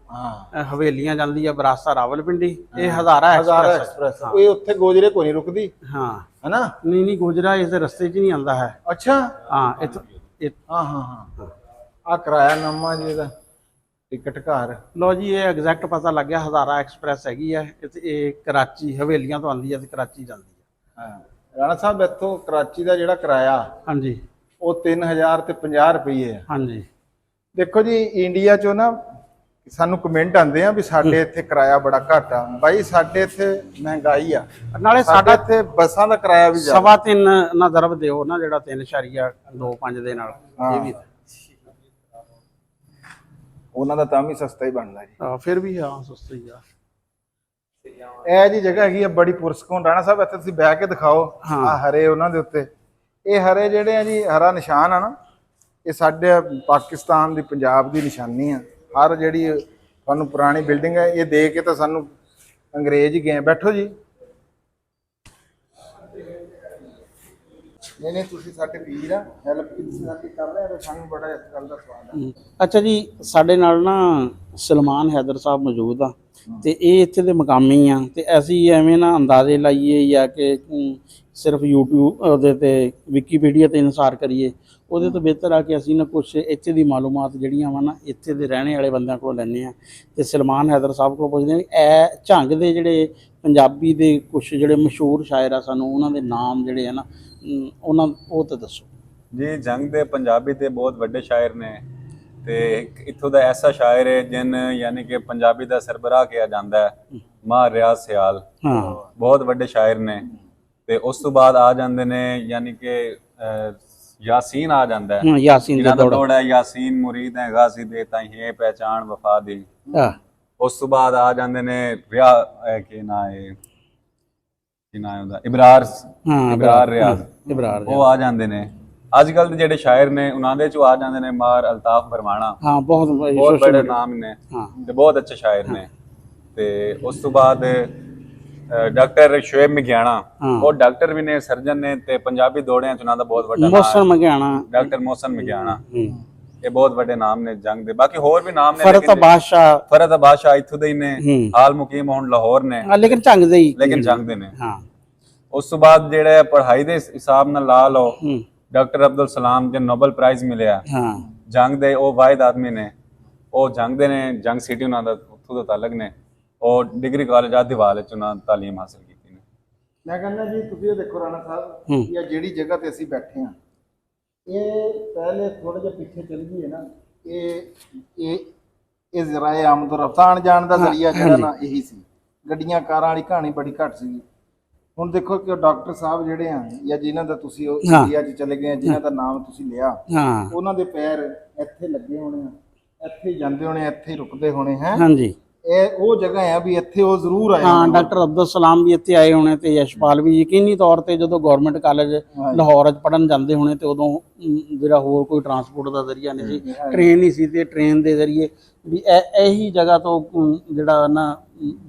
ਹਵੇਲੀਆਂ ਜਾਂਦੀ ਆ ਬਰਾਸਾ ਰਾਵਲਪਿੰਡੀ, ਇਹ ਹਜ਼ਾਰਾ ਐਕਸਪ੍ਰੈਸ। ਇਹ ਉੱਥੇ ਗੋਜਰੇ ਕੋਈ ਨਹੀਂ ਰੁਕਦੀ ਹਾਂ ਹੈਨਾ? ਨਹੀਂ ਗੋਜਰਾ ਇਸ ਦੇ ਰਸਤੇ 'ਚ ਨਹੀਂ ਆਉਂਦਾ ਹੈ। ਅੱਛਾ ਹਾਂ ਹਾਂ ਆ ਕਿਰਾਇਆ ਨਾਮਾ ਜੀ ਇਹਦਾ, ਟਿਕਟ ਘਰ। ਲੋ ਜੀ ਇਹ ਐਗਜ਼ੈਕਟ ਪਤਾ ਲੱਗ ਗਿਆ, ਹਜ਼ਾਰਾ ਐਕਸਪ੍ਰੈਸ ਹੈਗੀ ਆ ਇਹ ਕਰਾਚੀ ਹਵੇਲੀਆਂ ਤੋਂ ਆਉਂਦੀ ਆ ਤੇ ਕਰਾਚੀ ਜਾਂਦੀ ਆ। ਹਾਂ ਰਾਣਾ ਸਾਹਿਬ ਇੱਥੋਂ ਕਰਾਚੀ ਦਾ ਜਿਹੜਾ ਕਿਰਾਇਆ ਹਾਂਜੀ ਉਹ 3000 ਤੇ 50 ਰੁਪਏ ਹੈ। ਹਾਂਜੀ ਦੇਖੋ ਜੀ ਇੰਡੀਆ ਚੋਂ ਨਾ ਸਾਨੂੰ ਕਮੈਂਟ ਆਉਂਦੇ ਆ ਵੀ ਸਾਡੇ ਇੱਥੇ ਕਿਰਾਇਆ ਬੜਾ ਘੱਟ ਆ। ਬਾਈ ਸਾਡੇ ਇੱਥੇ ਮਹਿੰਗਾਈ ਆ, ਨਾਲੇ ਸਾਡਾ ਇੱਥੇ ਬੱਸਾਂ ਦਾ ਕਿਰਾਇਆ ਵੀ ਜ਼ਿਆਦਾ। 3.5 ਨਾ ਦਰਬ ਦਿਓ ਨਾ, ਜਿਹੜਾ 3.25 ਦੇ ਨਾਲ ਇਹ ਵੀ ਉਹਨਾਂ ਦਾ ਤਾਂ ਵੀ ਸਸਤਾ ਹੀ ਬਣਦਾ ਜੀ। ਫਿਰ ਵੀ ਹਾਂ ਸਸਤਾ ਹੀ ਆ। ਇਹ ਜੀ ਜਗ੍ਹਾ ਹੈਗੀ ਆ ਬੜੀ ਪੁਰਸਕੂਨ। ਰਾਣਾ ਸਾਹਿਬ ਇੱਥੇ ਤੁਸੀਂ ਬਹਿ ਕੇ ਦਿਖਾਓ ਆ ਹਰੇ ਉਹਨਾਂ ਦੇ ਉੱਤੇ। ਇਹ ਹਰੇ ਜਿਹੜੇ ਆ ਜੀ, ਹਰਾ ਨਿਸ਼ਾਨ ਆ ਨਾ, ਇਹ ਸਾਡੇ ਪਾਕਿਸਤਾਨ ਦੀ ਪੰਜਾਬ ਦੀ ਨਿਸ਼ਾਨੀ ਆ। ਹਰ ਜਿਹੜੀ ਤੁਹਾਨੂੰ ਪੁਰਾਣੀ ਬਿਲਡਿੰਗ ਹੈ ਇਹ ਦੇ ਕੇ ਤਾਂ ਸਾਨੂੰ ਅੰਗਰੇਜ਼ ਹੀ ਗਏ। ਬੈਠੋ ਜੀ। ਨਹੀਂ ਤੁਸੀਂ ਸਾਡੇ ਵੀਰ ਆ, ਹੈਲਪ ਕੀਤੀ ਸਾਡੀ ਕਰ ਰਹੇ ਆ, ਸਾਨੂੰ ਬੜਾ ਇਸ ਗੱਲ ਦਾ ਸਵਾਦ ਆ। ਅੱਛਾ ਜੀ, ਸਾਡੇ ਨਾਲ ਨਾ ਸਲਮਾਨ ਹੈਦਰ ਸਾਹਿਬ ਮੌਜੂਦ ਆ ਤੇ ਇਹ ਇੱਥੇ ਦੇ ਮਕਾਮੀ ਆ ਤੇ ਅਸੀਂ ਐਵੇਂ ਨਾ ਅੰਦਾਜ਼ੇ ਲਾਈਏ ਜਾਂ ਕਿ ਸਿਰਫ YouTube ਉਹਦੇ ਤੇ ਵਿਕੀਪੀਡੀਆ ਤੇ ਅਨੁਸਾਰ ਕਰੀਏ, ਉਹਦੇ ਤੋਂ ਬਿਹਤਰ ਆ ਕਿ ਅਸੀਂ ਨਾ ਕੁਛ ਇੱਥੇ ਦੀ ਮਾਲੂਮਾਤ ਜਿਹੜੀਆਂ ਵਾ ਨਾ ਇੱਥੇ ਦੇ ਰਹਿਣੇ ਵਾਲੇ ਬੰਦਿਆਂ ਕੋਲੋਂ ਲੈਂਦੇ ਆ ਤੇ ਸਲਮਾਨ ਹੈਦਰ ਸਾਹਿਬ ਕੋਲ ਪੁੱਛਦੇ ਆ ਇਹ ਝੰਗ ਦੇ ਜਿਹੜੇ ਪੰਜਾਬੀ ਦੇ ਕੁਛ ਜਿਹੜੇ ਮਸ਼ਹੂਰ ਸ਼ਾਇਰ ਆ, ਸਾਨੂੰ ਉਹਨਾਂ ਦੇ ਨਾਮ ਜਿਹੜੇ ਆ ਨਾ ਉਹ ਤਾਂ ਦੱਸੋ ਜੀ। ਜੰਗ ਦੇ ਪੰਜਾਬੀ ਦੇ ਬਹੁਤ ਵੱਡੇ ਸ਼ਾਇਰ ਨੇ ਤੇ ਇੱਥੋਂ ਦਾ ਐਸਾ ਸ਼ਾਇਰ ਹੈ ਜਿਨ ਯਾਨੀ ਕਿ ਪੰਜਾਬੀ ਦਾ ਸਰਬਰਾਹ ਕਿਹਾ ਜਾਂਦਾ ਹੈ, ਮਾਂ ਰਿਆਜ਼ ਸਿਆਲ। ਹਾਂ, ਬਹੁਤ ਵੱਡੇ ਸ਼ਾਇਰ ਨੇ। ਤੇ ਉਸ ਤੋਂ ਬਾਅਦ ਆ ਜਾਂਦੇ ਨੇ ਯਾਨੀ ਕਿ ਯਾਸੀਨ ਆ ਜਾਂਦਾ ਹੈ, ਯਾਸੀਨ ਜਿਹਨਾਂ ਦਾ ਦੌੜ ਹੈ ਯਾਸੀਨ ਮੁਰੀਦ ਹੈ ਗਾਜ਼ੀ ਦੇ ਤਾਈ ਹੈ ਪਹਿਚਾਨ ਵਫਾ ਦੀ। ਉਸ ਤੋਂ ਬਾਅਦ ਆ ਜਾਂਦੇ ਨੇ ਕੀ ਨਾਂ ਹੈ ਉਹਦਾ, ਇਬਰਾਰ ਰਿਆਜ਼, ਉਹ ਆ ਜਾਂਦੇ ਨੇ। ਅੱਜ ਕੱਲ ਦੇ ਜਿਹੜੇ ਸ਼ਾਇਰ ਨੇ ਉਹਨਾਂ ਦੇ ਚੋਂ ਆ ਜਾਂਦੇ ਨੇ ਮਾਰ ਅਲਤਾਫ ਬਰਮਾਣਾ। ਹਾਂ, ਬਹੁਤ ਬੜੇ ਨਾਮ ਨੇ ਤੇ ਬਹੁਤ ਅੱਛੇ ਸ਼ਾਇਰ ਨੇ। ਤੇ ਉਸ ਤੋਂ ਬਾਅਦ ਡਾਕਟਰ ਸ਼ੁਏਬ ਮਗਿਆਣਾ, ਉਹ ਡਾਕਟਰ ਵੀ ਨੇ, ਸਰਜਨ ਨੇ ਤੇ ਪੰਜਾਬੀ ਦੌੜਿਆਂ ਚ ਉਹਨਾਂ ਦਾ ਬਹੁਤ ਵੱਡਾ ਮੋਹਸਨ ਮਗਿਆਣਾ, ਡਾਕਟਰ ਮੋਹਸਨ ਮਗਿਆਣਾ, ਇਹ ਬਹੁਤ ਵੱਡੇ ਨਾਮ ਨੇ ਜੰਗ ਦੇ। ਬਾਕੀ ਹੋਰ ਵੀ ਨਾਮ ਨੇ, ਫਰਤ ਬਾਦਸ਼ਾਹ ਇੱਥੋਂ ਦੇ ਹੀ ਨੇ, ਹਾਲ ਮੁਕੀਮ ਹੁਣ ਲਾਹੌਰ ਨੇ, ਲੇਕਿਨ ਝੰਗ ਦੇ ਨੇ। ਉਸ ਤੋਂ ਬਾਅਦ ਜਿਹੜੇ ਪੜ੍ਹਾਈ ਦੇ ਹਿਸਾਬ ਨਾਲ ਲਾ ਲਓ, ਡਾਕਟਰ ਅਬਦੁਲ ਸਲਾਮ ਜਿਹਨੂੰ ਨੋਬਲ ਪ੍ਰਾਈਜ਼ ਮਿਲਿਆ ਜੰਗ ਦੇ, ਉਹ ਵਾਹਿਦ ਆਦਮੀ ਨੇ, ਉਹ ਜੰਗ ਦੇ ਨੇ, ਜੰਗ ਸਿਟੀ ਉਹਨਾਂ ਦਾ ਉੱਥੋਂ ਦਾ ਤਾਲਕ ਨੇ। ਉਹ ਡਿਗਰੀ ਕਾਲਜ ਆਦੀਵਾਲ ਵਿੱਚ ਉਹਨਾਂ ਤਾਲੀਮ ਹਾਸਲ ਕੀਤੀ ਨੇ। ਮੈਂ ਕਹਿੰਦਾ ਜੀ ਤੁਸੀਂ ਇਹ ਦੇਖੋ ਰਾਣਾ ਸਾਹਿਬ, ਇਹ ਜਿਹੜੀ ਜਗ੍ਹਾ ਤੇ ਅਸੀਂ ਬੈਠੇ ਆ, ਇਹ ਪਹਿਲੇ ਥੋੜਾ ਜਿਹਾ ਪਿੱਛੇ ਚੱਲ ਗਈ ਹੈ ਨਾ, ਇਹ ਜ਼ਰਾਏ ਆਮਦ ਰਫਤਾਨ ਜਾਣ ਦਾ ਜ਼ਰੀਆ ਜਿਹੜਾ ਨਾ ਇਹੀ ਸੀ। ਗੱਡੀਆਂ ਕਾਰਾਂ ਵਾਲੀ ਕਹਾਣੀ ਬੜੀ ਘੱਟ ਸੀਗੀ। ਹੁਣ ਦੇਖੋ ਕਿ ਡਾਕਟਰ ਸਾਹਿਬ ਜਿਹੜੇ ਆ ਜਾਂ ਜਿਨ੍ਹਾਂ ਦਾ ਤੁਸੀਂ ਉਹ ਏਰੀਆ 'ਚ ਚਲੇ ਗਏ, ਜਿਨ੍ਹਾਂ ਦਾ ਨਾਮ ਤੁਸੀਂ ਲਿਆ, ਉਹਨਾਂ ਦੇ ਪੈਰ ਇੱਥੇ ਲੱਗੇ ਹੋਣੇ ਆ, ਇੱਥੇ ਹੀ ਜਾਂਦੇ ਹੋਣੇ, ਇੱਥੇ ਹੀ ਰੁਕਦੇ ਹੋਣੇ ਹੈ। ਹਾਂਜੀ, ਇਹ ਉਹ ਜਗ੍ਹਾ ਆ ਵੀ ਇੱਥੇ ਉਹ ਜ਼ਰੂਰ ਆਏ। ਹਾਂ, ਡਾਕਟਰ ਅਬਦੁਲ ਸਲਾਮ ਵੀ ਇੱਥੇ ਆਏ ਹੋਣੇ ਤੇ ਯਸ਼ਪਾਲ ਵੀ ਯਕੀਨੀ ਤੌਰ ਤੇ ਜਦੋਂ ਗਵਰਨਮੈਂਟ ਕਾਲਜ ਲਾਹੌਰ 'ਚ ਪੜਨ ਜਾਂਦੇ ਹੋਣੇ ਤੇ ਉਦੋਂ ਜਿਹੜਾ ਹੋਰ ਕੋਈ ਟਰਾਂਸਪੋਰਟ ਦਾ ਜ਼ਰੀਆ ਨਹੀਂ ਸੀ, ਟ੍ਰੇਨ ਨਹੀਂ ਸੀ ਤੇ ਟ੍ਰੇਨ ਦੇ ਜ਼ਰੀਏ ਵੀ ਇਹੀ ਜਗ੍ਹਾ ਤੋਂ ਜਿਹੜਾ ਨਾ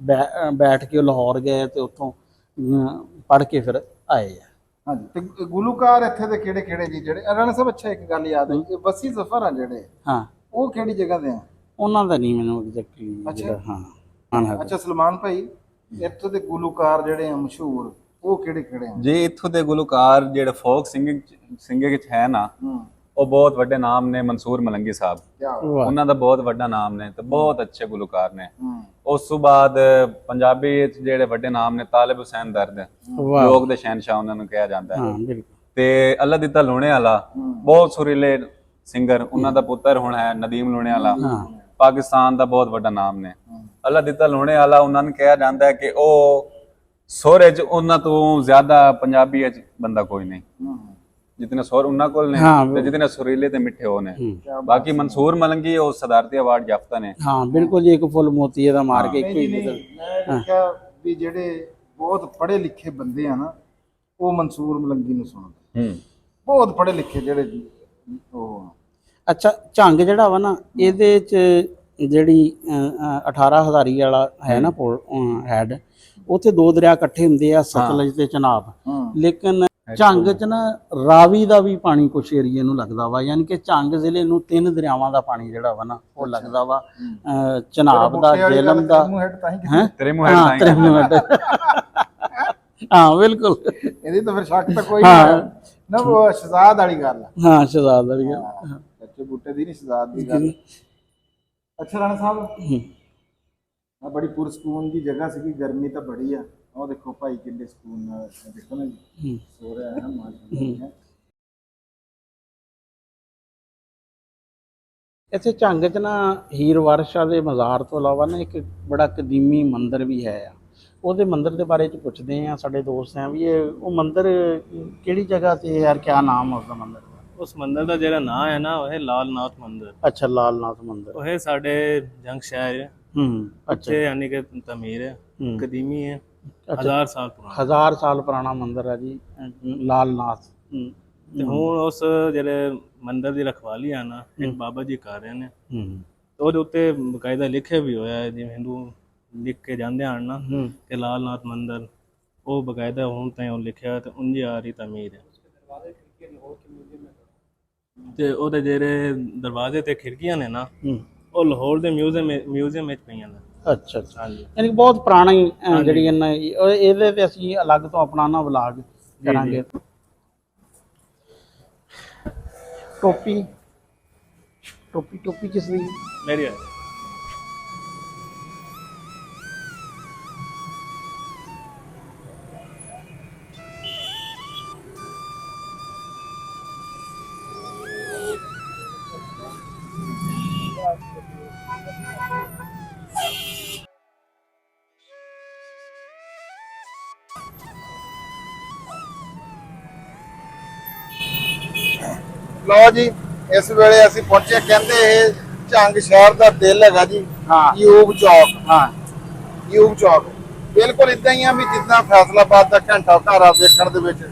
ਬੈਠ ਕੇ ਲਾਹੌਰ ਗਏ ਤੇ ਉੱਥੋਂ ਪੜ੍ਹ ਕੇ ਫਿਰ ਆਏ ਆ। ਹਾਂਜੀ, ਤੇ ਗੁਲੂਕਾਰ ਇੱਥੇ ਦੇ ਕਿਹੜੇ ਕਿਹੜੇ ਜੀ ਜਿਹੜੇ ਰਾਣਾ ਸਾਹਿਬ? ਅੱਛਾ, ਇੱਕ ਗੱਲ ਯਾਦ ਹੈ, ਇਹ ਵਸੀ ਜ਼ਫਰ ਆ ਜਿਹੜੇ, ਹਾਂ, ਉਹ ਕਿਹੜੀ ਜਗ੍ਹਾ ਦੇ ਆ? ਉਹਨਾਂ ਦਾ ਨਹੀਂ ਮੈਨੂੰ ਐਗਜ਼ੈਕਟਲੀ ਜਿਹੜਾ। ਹਾਂ, ਅੱਛਾ ਸਲਮਾਨ ਭਾਈ, ਇੱਥੋਂ ਦੇ ਗੁਲੂਕਾਰ ਜਿਹੜੇ ਆ ਮਸ਼ਹੂਰ, ਉਹ ਕਿਹੜੇ ਕਿਹੜੇ ਆ ਜੀ? ਇੱਥੋਂ ਦੇ ਗੁਲੂਕਾਰ ਜਿਹੜੇ ਫੋਕ ਸਿੰਗਿੰਗ ਵਿੱਚ ਹੈ ਨਾ, ਉਹ ਬਹੁਤ ਵੱਡੇ ਨਾਮ ਨੇ। ਮਨਸੂਰ ਮਲੰਗੀ ਸਾਹਿਬ, ਉਹਨਾਂ ਦਾ ਬਹੁਤ ਵੱਡਾ ਨਾਮ ਨੇ ਤੇ ਬਹੁਤ ਅੱਛੇ ਗੁਲੂਕਾਰ ਨੇ। ਉਸ ਤੋਂ ਬਾਅਦ ਪੰਜਾਬੀ ਵਿੱਚ ਜਿਹੜੇ ਵੱਡੇ ਨਾਮ ਨੇ, ਤਾਲਿਬ ਹੁਸੈਨ ਦਰਦ, ਲੋਕ ਦੇ ਸ਼ਹਿਨਸ਼ਾਹ ਉਹਨਾਂ ਨੂੰ ਕਿਹਾ ਜਾਂਦਾ ਹੈ। ਤੇ ਅੱਲਾ ਦਿੱਤਾ ਲੂਣੇ ਵਾਲਾ, ਬਹੁਤ ਸੁਰੀਲੇ ਸਿੰਗਰ, ਉਹਨਾਂ ਦਾ ਪੁੱਤਰ ਹੁਣ ਹੈ ਨਦੀਮ ਲੂਣੇ ਵਾਲਾ, ਪਾਕਿਸਤਾਨ ਦਾ ਬਹੁਤ ਵੱਡਾ ਨਾਮ ਨੇ। ਅੱਲਾ ਦਿੱਤਾ ਲੂਣੇ ਵਾਲਾ, ਉਹਨਾਂ ਨੂੰ ਕਿਹਾ ਜਾਂਦਾ ਹੈ ਕਿ ਉਹ ਸੋਹਰੇ 'ਚ ਉਹਨਾਂ ਤੋਂ ਜ਼ਿਆਦਾ ਪੰਜਾਬੀ 'ਚ ਬੰਦਾ ਕੋਈ ਨਹੀਂ। ਜਿਤਨੇ ਸੁਰ ਉਹਨਾਂ ਕੋਲ ਨੇ ਹਾਂ, ਤੇ ਜਿਤਨੇ ਸੁਰੀਲੇ ਤੇ ਮਿੱਠੇ ਹੋ ਨੇ। ਬਾਕੀ ਮਨਸੂਰ ਮਲੰਗੀ ਉਹ ਸਦਾਰਤੀ ਅਵਾਰਡ ਯਾਫਤਾ ਨੇ। ਹਾਂ ਬਿਲਕੁਲ ਜੀ, ਇੱਕ ਫੁੱਲ ਮੋਤੀ ਇਹਦਾ ਮਾਰ ਕੇ ਨਹੀਂ ਜੀ, ਨਹੀਂ, ਮੈਂ ਦੇਖਿਆ ਵੀ ਜਿਹੜੇ ਬਹੁਤ ਪੜ੍ਹੇ ਲਿਖੇ ਬੰਦੇ ਆ ਨਾ ਉਹ ਮਨਸੂਰ ਮਲੰਗੀ ਨੂੰ ਸੁਣਦੇ, ਬਹੁਤ ਪੜ੍ਹੇ ਲਿਖੇ ਜਿਹੜੇ ਉਹ। ਅੱਛਾ, ਝੰਗ ਜਿਹੜਾ ਵਾ ਨਾ ਇਹਦੇ ਚ ਜਿਹੜੀ 18 ਹਜ਼ਾਰੀ ਵਾਲਾ ਹੈ ਨਾ ਪੁਲ ਹੈਡ, ਉੱਥੇ ਦੋ ਦਰਿਆ ਇਕੱਠੇ ਹੁੰਦੇ ਆ, ਸਤਲੁਜ ਤੇ ਚਨਾਬ। ਲੇਕਿਨ ਝੰਗ ਚ ਨਾ ਰਾਵੀ ਦਾ ਵੀ ਪਾਣੀ ਕੁਛ ਏਰੀਏ ਨੂੰ ਲੱਗਦਾ ਵਾ, ਯਾਨੀ ਕਿ ਝੰਗ ਜ਼ਿਲ੍ਹੇ ਨੂੰ 3 ਦਰਿਆਵਾਂ ਦਾ ਪਾਣੀ ਜਿਹੜਾ ਵਾ ਨਾ ਉਹ ਲੱਗਦਾ ਵਾ, ਚਨਾਬ ਦਾ, ਜੇਹਲਮ ਦਾ, ਹੈ ਤੇਰੇ ਮੂੰਹ ਹੈਡ ਹਾਂ ਬਿਲਕੁਲ। ਇਹਦੀ ਤਾਂ ਫਿਰ ਸ਼ੱਕ ਤਾਂ ਕੋਈ ਨਹੀਂ ਨਾ, ਉਹ ਸ਼ਹਜ਼ਾਦ ਵਾਲੀ ਗੱਲ ਆ। ਹਾਂ ਸ਼ਹਜ਼ਾਦ ਵਾਲੀ ਗੱਲ, ਕੱਚੇ ਬੂਟੇ ਦੀ ਨਹੀਂ, ਸ਼ਹਜ਼ਾਦ ਦੀ ਗੱਲ। ਅੱਛਾ ਰਾਣਾ ਸਾਹਿਬ, ਆ ਬੜੀ ਪੁਰਸਕੂਨ ਦੀ ਜਗ੍ਹਾ ਸੀਗੀ, ਗਰਮੀ ਤਾਂ ਬੜੀ ਆ। ਉਹ ਦੇਖੋ ਭਾਈ ਕਿੰਨੇ ਸਕੂਨ ਨਾਲ ਦੇਖੋ ਨਾ ਜੀ, ਸੋ ਰਿਹਾ ਹੈ ਨਾ ਮਾਸ਼ਾਅੱਲਾ। ਇੱਥੇ ਝੰਗ ਚ ਨਾ ਹੀਰ ਵਾਰਸ਼ਾ ਦੇ ਮਜ਼ਾਰ ਤੋਂ ਇਲਾਵਾ ਨਾ ਇੱਕ ਬੜਾ ਕਦੀਮੀ ਮੰਦਿਰ ਵੀ ਹੈ ਆ। ਉਹਦੇ ਮੰਦਿਰ ਦੇ ਬਾਰੇ ਚ ਪੁੱਛਦੇ ਆ ਸਾਡੇ ਦੋਸਤ ਆ ਵੀ ਇਹ ਉਹ ਮੰਦਿਰ ਕਿਹੜੀ ਜਗ੍ਹਾ ਤੇ ਯਾਰ, ਕਿਆ ਨਾਮ ਹੈ ਉਸਦਾ ਮੰਦਿਰ ਦਾ? ਉਸ ਮੰਦਿਰ ਦਾ ਜਿਹੜਾ ਨਾਂ ਹੈ ਨਾ ਉਹ ਹੈ ਲਾਲ ਨਾਥ ਮੰਦਿਰ। ਅੱਛਾ, ਲਾਲ ਨਾਥ ਮੰਦਿਰ। ਉਹ ਹੈ ਸਾਡੇ ਜੰਗ ਸ਼ਹਿਰ ਹੈ। ਅੱਛਾ, यानी कि तमीर है, कदीमी है, 1000 साल पुराना। 1000 ਸਾਲ ਪੁਰਾਣਾ ਮੰਦਿਰ ਹੈ ਜੀ ਲਾਲ ਨਾਥ। ਤੇ ਹੁਣ ਉਸ ਜਿਹੜੇ ਮੰਦਿਰ ਦੀ ਰਖਵਾਲੀ ਆ ਨਾ ਇੱਕ ਬਾਬਾ ਜੀ ਕਰ ਰਹੇ ਨੇ, ਤੇ ਉਹਦੇ ਉੱਤੇ ਬਕਾਇਦਾ ਲਿਖਿਆ ਵੀ ਹੋਇਆ ਹੈ, ਜਿਵੇਂ ਹਿੰਦੂ ਲਿਖ ਕੇ ਜਾਂਦੇ ਹਨ ਨਾ ਕਿ ਲਾਲ ਨਾਥ ਮੰਦਿਰ, ਉਹ ਬਕਾਇਦਾ ਹੁਣ ਤਾਂ ਉਹ ਲਿਖਿਆ ਤੇ ਉਂਝ ਆ ਰਹੀ ਤਮੀਰ ਹੈ। ਤੇ ਉਹਦੇ ਜਿਹੜੇ ਦਰਵਾਜ਼ੇ ਤੇ ਖਿੜਕੀਆਂ ਨੇ ਨਾ ਉਹ ਲਾਹੌਰ ਦੇ ਮਿਊਜ਼ੀਅਮ ਵਿੱਚ ਪਈਆਂ ਨੇ। ਅੱਛਾ ਅੱਛਾ, ਯਾਨੀ ਕਿ ਬਹੁਤ ਪੁਰਾਣੀ ਜਿਹੜੀ ਇਹਨਾਂ ਇਹਦੇ ਤੇ ਅਸੀਂ ਅਲੱਗ ਤੋਂ ਆਪਣਾ ਨਾ ਵਲਾਗ ਕਰਾਂਗੇ। ਟੋਪੀ ਟੋਪੀ ਟੋਪੀ ਕਿਸ ਦੀ? ਮੇਰੀ ਹੈ। ਲਓ ਜੀ, ਇਸ ਵੇਲੇ ਅਸੀਂ ਪਹੁੰਚੇ, ਕਹਿੰਦੇ ਇਹ ਝੰਗ ਸ਼ਹਿਰ ਦਾ ਦਿਲ ਹੈਗਾ ਜੀ। ਯੂਬ ਚੌਕ। ਹਾਂ, ਯੂਬ ਚੌਕ ਬਿਲਕੁਲ ਇਦਾਂ ਹੀ ਆ ਵੀ ਜਿੱਦਾਂ ਫੈਸਲਾਬਾਦ ਦਾ ਘੰਟਾ ਘਰ ਆ ਵੇਖਣ ਦੇ ਵਿੱਚ,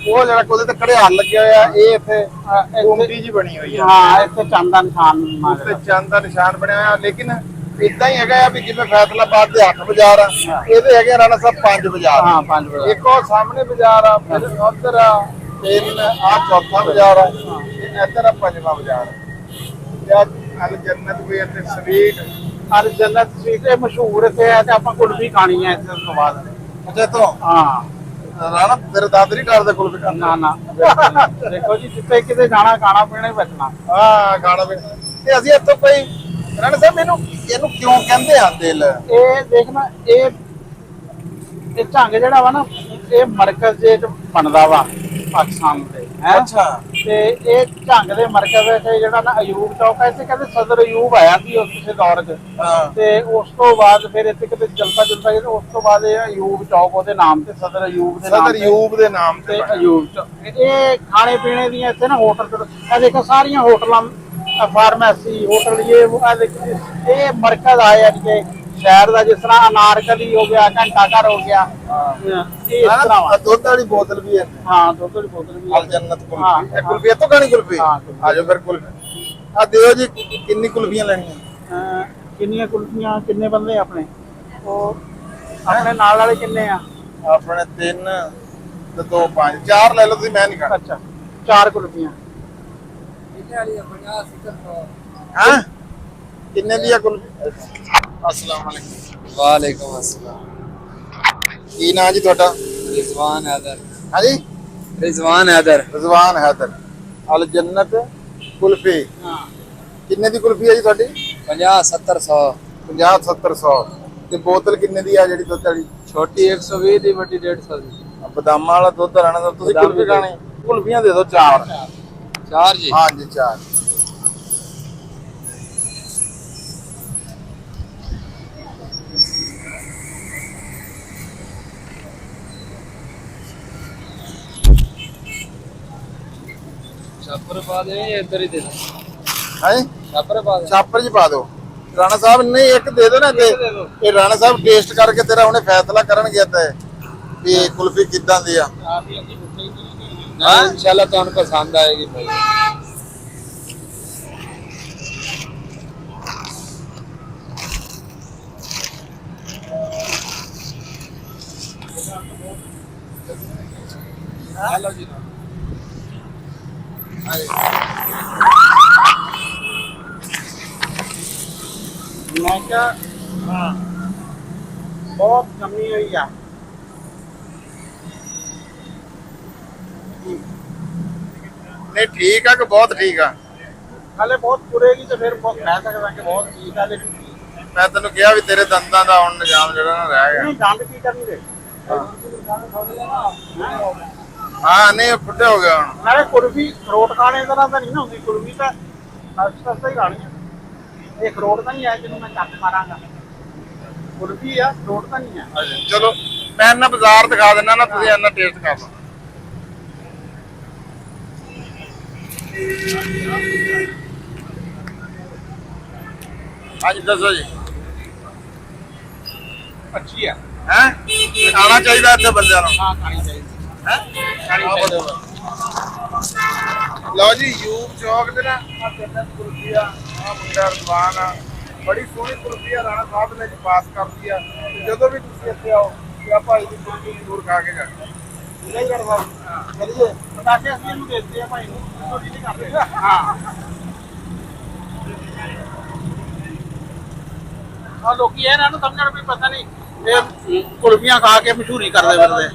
ਉਹ ਜਿਹੜਾ ਉਹਦੇ ਤੇ ਘੜਿਆਲ ਲੱਗਿਆ ਹੋਇਆ, ਇਹ ਇੱਥੇ ਗੁੰਮਟੀ ਜੀ ਬਣੀ ਹੋਈ ਆ। ਹਾਂ, ਇੱਥੇ ਚੰਦ ਦਾ ਨਿਸ਼ਾਨ, ਉੱਤੇ ਚੰਦ ਦਾ ਨਿਸ਼ਾਨ ਬਣਿਆ ਹੋਇਆ। ਲੇਕਿਨ ਇਦਾਂ ਹੀ ਹੈਗਾ ਆ ਵੀ ਜਿਵੇਂ ਫੈਸਲਾਬਾਦ ਦੇ 8 ਬਾਜ਼ਾਰ ਆ, ਇਹਦੇ ਹੈਗੇ ਰਾਣਾ ਸਾਹਿਬ 5 ਬਾਜ਼ਾਰ। ਹਾਂ 5 ਵਜੇ। ਇੱਕ ਉਹ ਸਾਹਮਣੇ ਬਾਜ਼ਾਰ ਆ, ਫਿਰ ਉੱਧਰ ਆ 3, ਆ ਚੌਥਾ ਬਾਜ਼ਾਰ ਆ, ਇੱਧਰ ਆ 5ਵਾਂ ਬਾਜ਼ਾਰ। ਅਲ ਜੰਨਤ ਕੋਈ ਇੱਥੇ ਸਵੀਟ, ਅਲ ਜੰਨਤ ਸਵੀਟ ਇਹ ਮਸ਼ਹੂਰ ਇੱਥੇ ਹੈ, ਤੇ ਆਪਾਂ ਕੁਲਫੀ ਖਾਣੀ ਹੈ ਇਸ ਤੋਂ ਬਾਅਦ। ਅੱਛਾ ਤੋਂ ਹਾਂ ਰਾਣਾ ਤੇਰੇ ਦਾਦਰ ਹੀ ਕਰਦੇ ਕੋਲ ਵੀ ਨਾ ਨਾ ਦੇਖੋ ਜੀ, ਜਿੱਥੇ ਕਿਤੇ ਜਾਣਾ ਖਾਣਾ ਪੀਣਾ ਹੀ ਬਚਣਾ। ਹਾਂ ਖਾਣਾ ਪੀਣਾ। ਤੇ ਅਸੀਂ ਇੱਥੋਂ ਕੋਈ ਰਾਣਾ ਸਾਹਿਬ ਇਹਨੂੰ ਕਿਉਂ ਕਹਿੰਦੇ ਆ ਦਿਲ? ਇਹ ਦੇਖਣਾ, ਇਹ ਝੰਗ ਜਿਹੜਾ ਵਾ ਨਾ ਇਹ ਮਰਕਜ਼ ਦੇ ਵਿੱਚ ਬਣਦਾ ਵਾ ਪਾਕਿਸਤਾਨ ਦੇ। ਅੱਛਾ। ਤੇ ਇਹ ਝੰਗ ਦੇ ਮਰਕਜ਼ ਵਿੱਚ ਜਿਹੜਾ ਨਾ ਅਯੂਬ ਚੌਕ ਹੈ, ਇੱਥੇ ਕਹਿੰਦੇ ਸਦਰ ਅਯੂਬ ਆਇਆ ਸੀ ਉਸ ਕਿਸੇ ਦੌਰ 'ਚ। ਤੇ ਉਸ ਤੋਂ ਬਾਅਦ ਫਿਰ ਇੱਥੇ ਕਿਤੇ ਜਲਸਾ ਉਸ ਤੋਂ ਬਾਅਦ ਇਹ ਅਯੂਬ ਚੌਕ ਉਹਦੇ ਨਾਮ ਤੇ, ਸਦਰ ਅਯੂਬ ਦੇ ਨਾਮ ਤੇ, ਅਯੂਬ ਦੇ ਨਾਮ ਤੇ ਅਯੂਬ ਚੌਕ। ਇਹ ਖਾਣੇ ਪੀਣੇ ਦੀਆਂ ਇੱਥੇ ਨਾ ਹੋਟਲ, ਇਹ ਦੇਖੋ ਸਾਰੀਆਂ ਹੋਟਲਾਂ, ਫਾਰਮੇਸੀ, ਹੋਟਲ, ਇਹ ਮਰਕਜ਼ ਆਇਆ ਕਿ ਸ਼ਹਿਰ ਦਾ, ਜਿਸ ਤਰ੍ਹਾਂ ਅਨਾਰਕਲੀ ਹੋ ਗਿਆ, ਘੰਟਾ ਘਰ ਹੋ ਗਿਆ, ਇਹ ਇਸ ਤਰ੍ਹਾਂ। ਦੁੱਧ ਵਾਲੀ ਬੋਤਲ ਵੀ ਹੈ। ਹਾਂ, ਦੁੱਧ ਵਾਲੀ ਬੋਤਲ ਵੀ ਅਲ ਜੰਨਤ ਕੁਲਫੀ। ਇਹ ਕੁਲਫੀ ਇੱਥੋਂ ਖਾਣੀ? ਕੁਲਫੀ ਆ ਜਾਓ ਫਿਰ। ਕੁਲਫੀ ਆ ਦਿਓ ਜੀ, ਕਿੰਨੀ ਕੁਲਫੀਆਂ ਲੈਣੀਆਂ? ਕਿੰਨੀਆਂ ਕੁਲਫੀਆਂ? ਕਿੰਨੇ ਬੰਦੇ ਆਪਣੇ? ਉਹ ਆਪਣੇ ਨਾਲ ਵਾਲੇ ਕਿੰਨੇ ਆ? ਆਪਣੇ 3 ਤੇ 2 5 4 ਲੈ ਲਓ ਤੁਸੀਂ, ਮੈਂ ਨਹੀਂ ਖਾਣਾ। ਅੱਛਾ, 4 ਕੁਲਫੀਆਂ। ਹਾਂ, ਕਿੰਨੇ ਦੀ ਆ ਕੁਲਫੀ? अस्सलाम वालेकुम। वालेकुम अस्सलाम। ਕੀ ਨਾਂ ਜੀ ਤੁਹਾਡਾ? रिजवान हैदर। ਹਾਂਜੀ, रिजवान हैदर। ਰਿਜ਼ਵਾਨ ਹੈਦਰ। ਅਲ ਜੰਨਤ ਕੁਲਫੀ। ਹਾਂ, ਕਿੰਨੇ ਦੀ ਕੁਲਫੀ ਹੈ ਜੀ ਤੁਹਾਡੀ? 50 70 100। 50 70 100। ਤੇ ਬੋਤਲ ਕਿੰਨੇ ਦੀ ਆ ਜਿਹੜੀ ਦੁੱਧ ਵਾਲੀ? छोटी 120 दी, बड़ी 150 दी। ਬਦਾਮਾਂ ਵਾਲਾ ਦੁੱਧ ਰਹਿਣਾ ਤਾਂ ਤੁਸੀਂ ਕੁਲਫੀ ਖਾਣੀ? ਕੁਲਫੀਆਂ ਦੇ ਦਿਓ 4। 4 जी। ਹਾਂਜੀ 4। छापर पा दे या इधर ही दे दो ਹੈ छापर पा दे ਛਾਪਰ 'ਚ ਪਾ ਦਿਓ ਰਾਣਾ ਸਾਹਿਬ ਨਹੀਂ ਇੱਕ ਦੇ ਦਿਓ ਨਾ ਤੇ ਇਹ ਰਾਣਾ ਸਾਹਿਬ ਟੇਸਟ ਕਰਕੇ ਤੇਰਾ ਉਹਨੇ ਫੈਸਲਾ ਕਰਨਗੇ ਤੇ ਵੀ ਕੁਲਫੀ ਕਿੱਦਾਂ ਦੀ ਆ हाँ इंशाल्लाह तो उनको पसंद आएगी भाई हेलो जी ਮੈਂ ਕਿਹਾ ਹਾਂ ਬਹੁਤ ਜੰਮੀ ਹੋਈ ਆ ਨਹੀਂ ਠੀਕ ਆ ਕਿ ਬਹੁਤ ਠੀਕ ਆ ਹਾਲੇ ਬਹੁਤ ਪੁਰੇਗੀ ਤੇ ਫਿਰ ਬਹੁਤ ਕਹਿ ਸਕਦਾ ਕਿ ਬਹੁਤ ਠੀਕ ਆ ਲੇਕਿਨ ਮੈਂ ਤੈਨੂੰ ਕਿਹਾ ਵੀ ਤੇਰੇ ਦੰਦਾਂ ਦਾ ਹੁਣ ਨਿਜ਼ਾਮ ਜਿਹੜਾ ਨਾ ਰਹਿ ਗਿਆ ਨਹੀਂ ਦੰਦ ਕੀ ਕਰਨਗੇ ਹਾਂ ਨਹੀਂ ਉਹ ਫੁੱਟੇ ਹੋ ਗਿਆ ਹੁਣ ਨਾਲੇ ਕੁਲਫੀ ਖਰੋਟ ਖਾਣੇ ਤਰ੍ਹਾਂ ਤਾਂ ਨਹੀਂ ਨਾ ਹੁੰਦੀ ਕੁਲਫੀ ਤਾਂ ਸਸਤਾ ਹੀ ਖਾਣੀ ਆ ਇਹ ਖਰੋਟ ਤਾਂ ਨਹੀਂ ਹੈ ਜਿਹਨੂੰ ਮੈਂ ਚੱਕ ਮਾਰਾਂਗਾ ਕੁਲਫੀ ਆ ਖਰੋਟ ਤਾਂ ਨਹੀਂ ਹੈ ਚਲੋ ਮੈਂ ਇਹਨਾਂ ਬਾਜ਼ਾਰ ਦਿਖਾ ਦਿੰਦਾ ਨਾ ਤੁਸੀਂ ਇਹਨਾਂ ਟੇਸਟ ਕਰ ਲਓ ਹਾਂਜੀ ਦੱਸੋ ਜੀ ਅੱਛੀ ਆ ਹੈ ਆਉਣਾ ਚਾਹੀਦਾ ਇੱਥੇ ਬੰਦਿਆਂ ਨੂੰ ਹਾਂ ਖਾਣੀ ਚਾਹੀਦੀ ਲਓ ਜੀ ਯੂਬ ਚੌਕ ਤੇ ਨਾ ਆ ਜੰਨਤ ਕੁਲਫੀ ਆ ਮੁੰਡਾ ਰਜ਼ਵਾਨ ਆ ਬੜੀ ਸੋਹਣੀ ਕੁਲਫੀ ਆ ਰਾਣਾ ਸਾਹਿਬ ਨੇ ਜੀ ਪਾਸ ਕਰਦੀ ਆ ਤੇ ਜਦੋਂ ਵੀ ਤੁਸੀਂ ਇੱਥੇ ਆਓ ਤੇ ਆ ਭਾਈ ਦੀ ਕੁਲਫੀ ਜ਼ਰੂਰ ਖਾ ਕੇ ਜਾਣਾ ਨਹੀਂ ਕਰਵਾ ਚਲਿਏ ਬਤਾ ਕੇ ਅਸੀਂ ਇਹਨੂੰ ਦੇਖਦੇ ਆ ਭਾਈ ਨੂੰ ਛੋਟੀ ਨਹੀਂ ਕਰਦੇ ਹਾਂ ਆ ਲੋਕੀ ਇਹਨਾਂ ਨੂੰ ਸਮਝਣ ਵੀ ਪਤਾ ਨਹੀਂ ਇਹ ਕੁਲਫੀਆਂ ਖਾ ਕੇ ਮਸ਼ਹੂਰੀ ਕਰਦੇ ਫਿਰਦੇ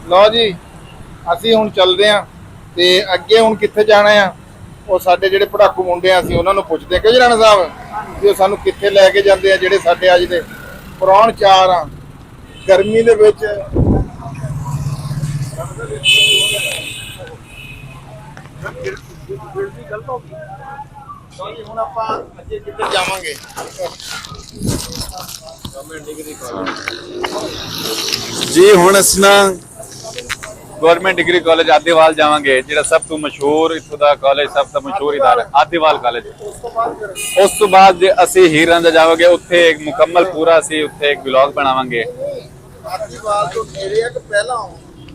ਲਓ ਜੀ ਅਸੀਂ ਹੁਣ ਚੱਲਦੇ ਆਂ ਤੇ ਅੱਗੇ ਹੁਣ ਕਿੱਥੇ ਜਾਣਾ ਆ ਉਹ ਸਾਡੇ ਜਿਹੜੇ ਪੜਾਕੂ ਮੁੰਡੇ ਆ ਅਸੀਂ ਉਹਨਾਂ ਨੂੰ ਪੁੱਛਦੇ ਕਿ ਰਾਣਾ ਸਾਹਿਬ ਵੀ ਉਹ ਸਾਨੂੰ ਕਿੱਥੇ ਲੈ ਕੇ ਜਾਂਦੇ ਆ ਜਿਹੜੇ ਸਾਡੇ ਅੱਜ ਦੇ ਪੁਰਾਣ ਚਾਰ ਆ ਗਰਮੀ ਦੇ ਵਿੱਚ ਹੁਣ ਆਪਾਂ ਅੱਗੇ ਕਿੱਥੇ ਜਾਵਾਂਗੇ ਜੀ ਹੁਣ ਅਸੀਂ ਨਾ ਗਵਰਨਮੈਂਟ ਡਿਗਰੀ ਕਾਲਜ ਆਦੇਵਾਲ ਜਾਵਾਂਗੇ ਜਿਹੜਾ ਸਭ ਤੋਂ ਮਸ਼ਹੂਰ ਇੱਥੋਂ ਦਾ ਕਾਲਜ ਸਭ ਤੋਂ ਮਸ਼ਹੂਰ ਇਦਾਰਾ ਆਦੇਵਾਲ ਕਾਲਜ ਉਸ ਤੋਂ ਬਾਅਦ ਜੇ ਅਸੀਂ ਹੀਰ ਰਾਂਝਾ ਜਾਵਾਂਗੇ ਉੱਥੇ ਇੱਕ ਮੁਕੰਮਲ ਪੂਰਾ ਅਸੀਂ ਉੱਥੇ ਇੱਕ ਵਲੌਗ ਬਣਾਵਾਂਗੇ ਆਦੀਵਾਲ ਤੋਂ ਨੇੜੇ ਆ ਕਿ ਪਹਿਲਾਂ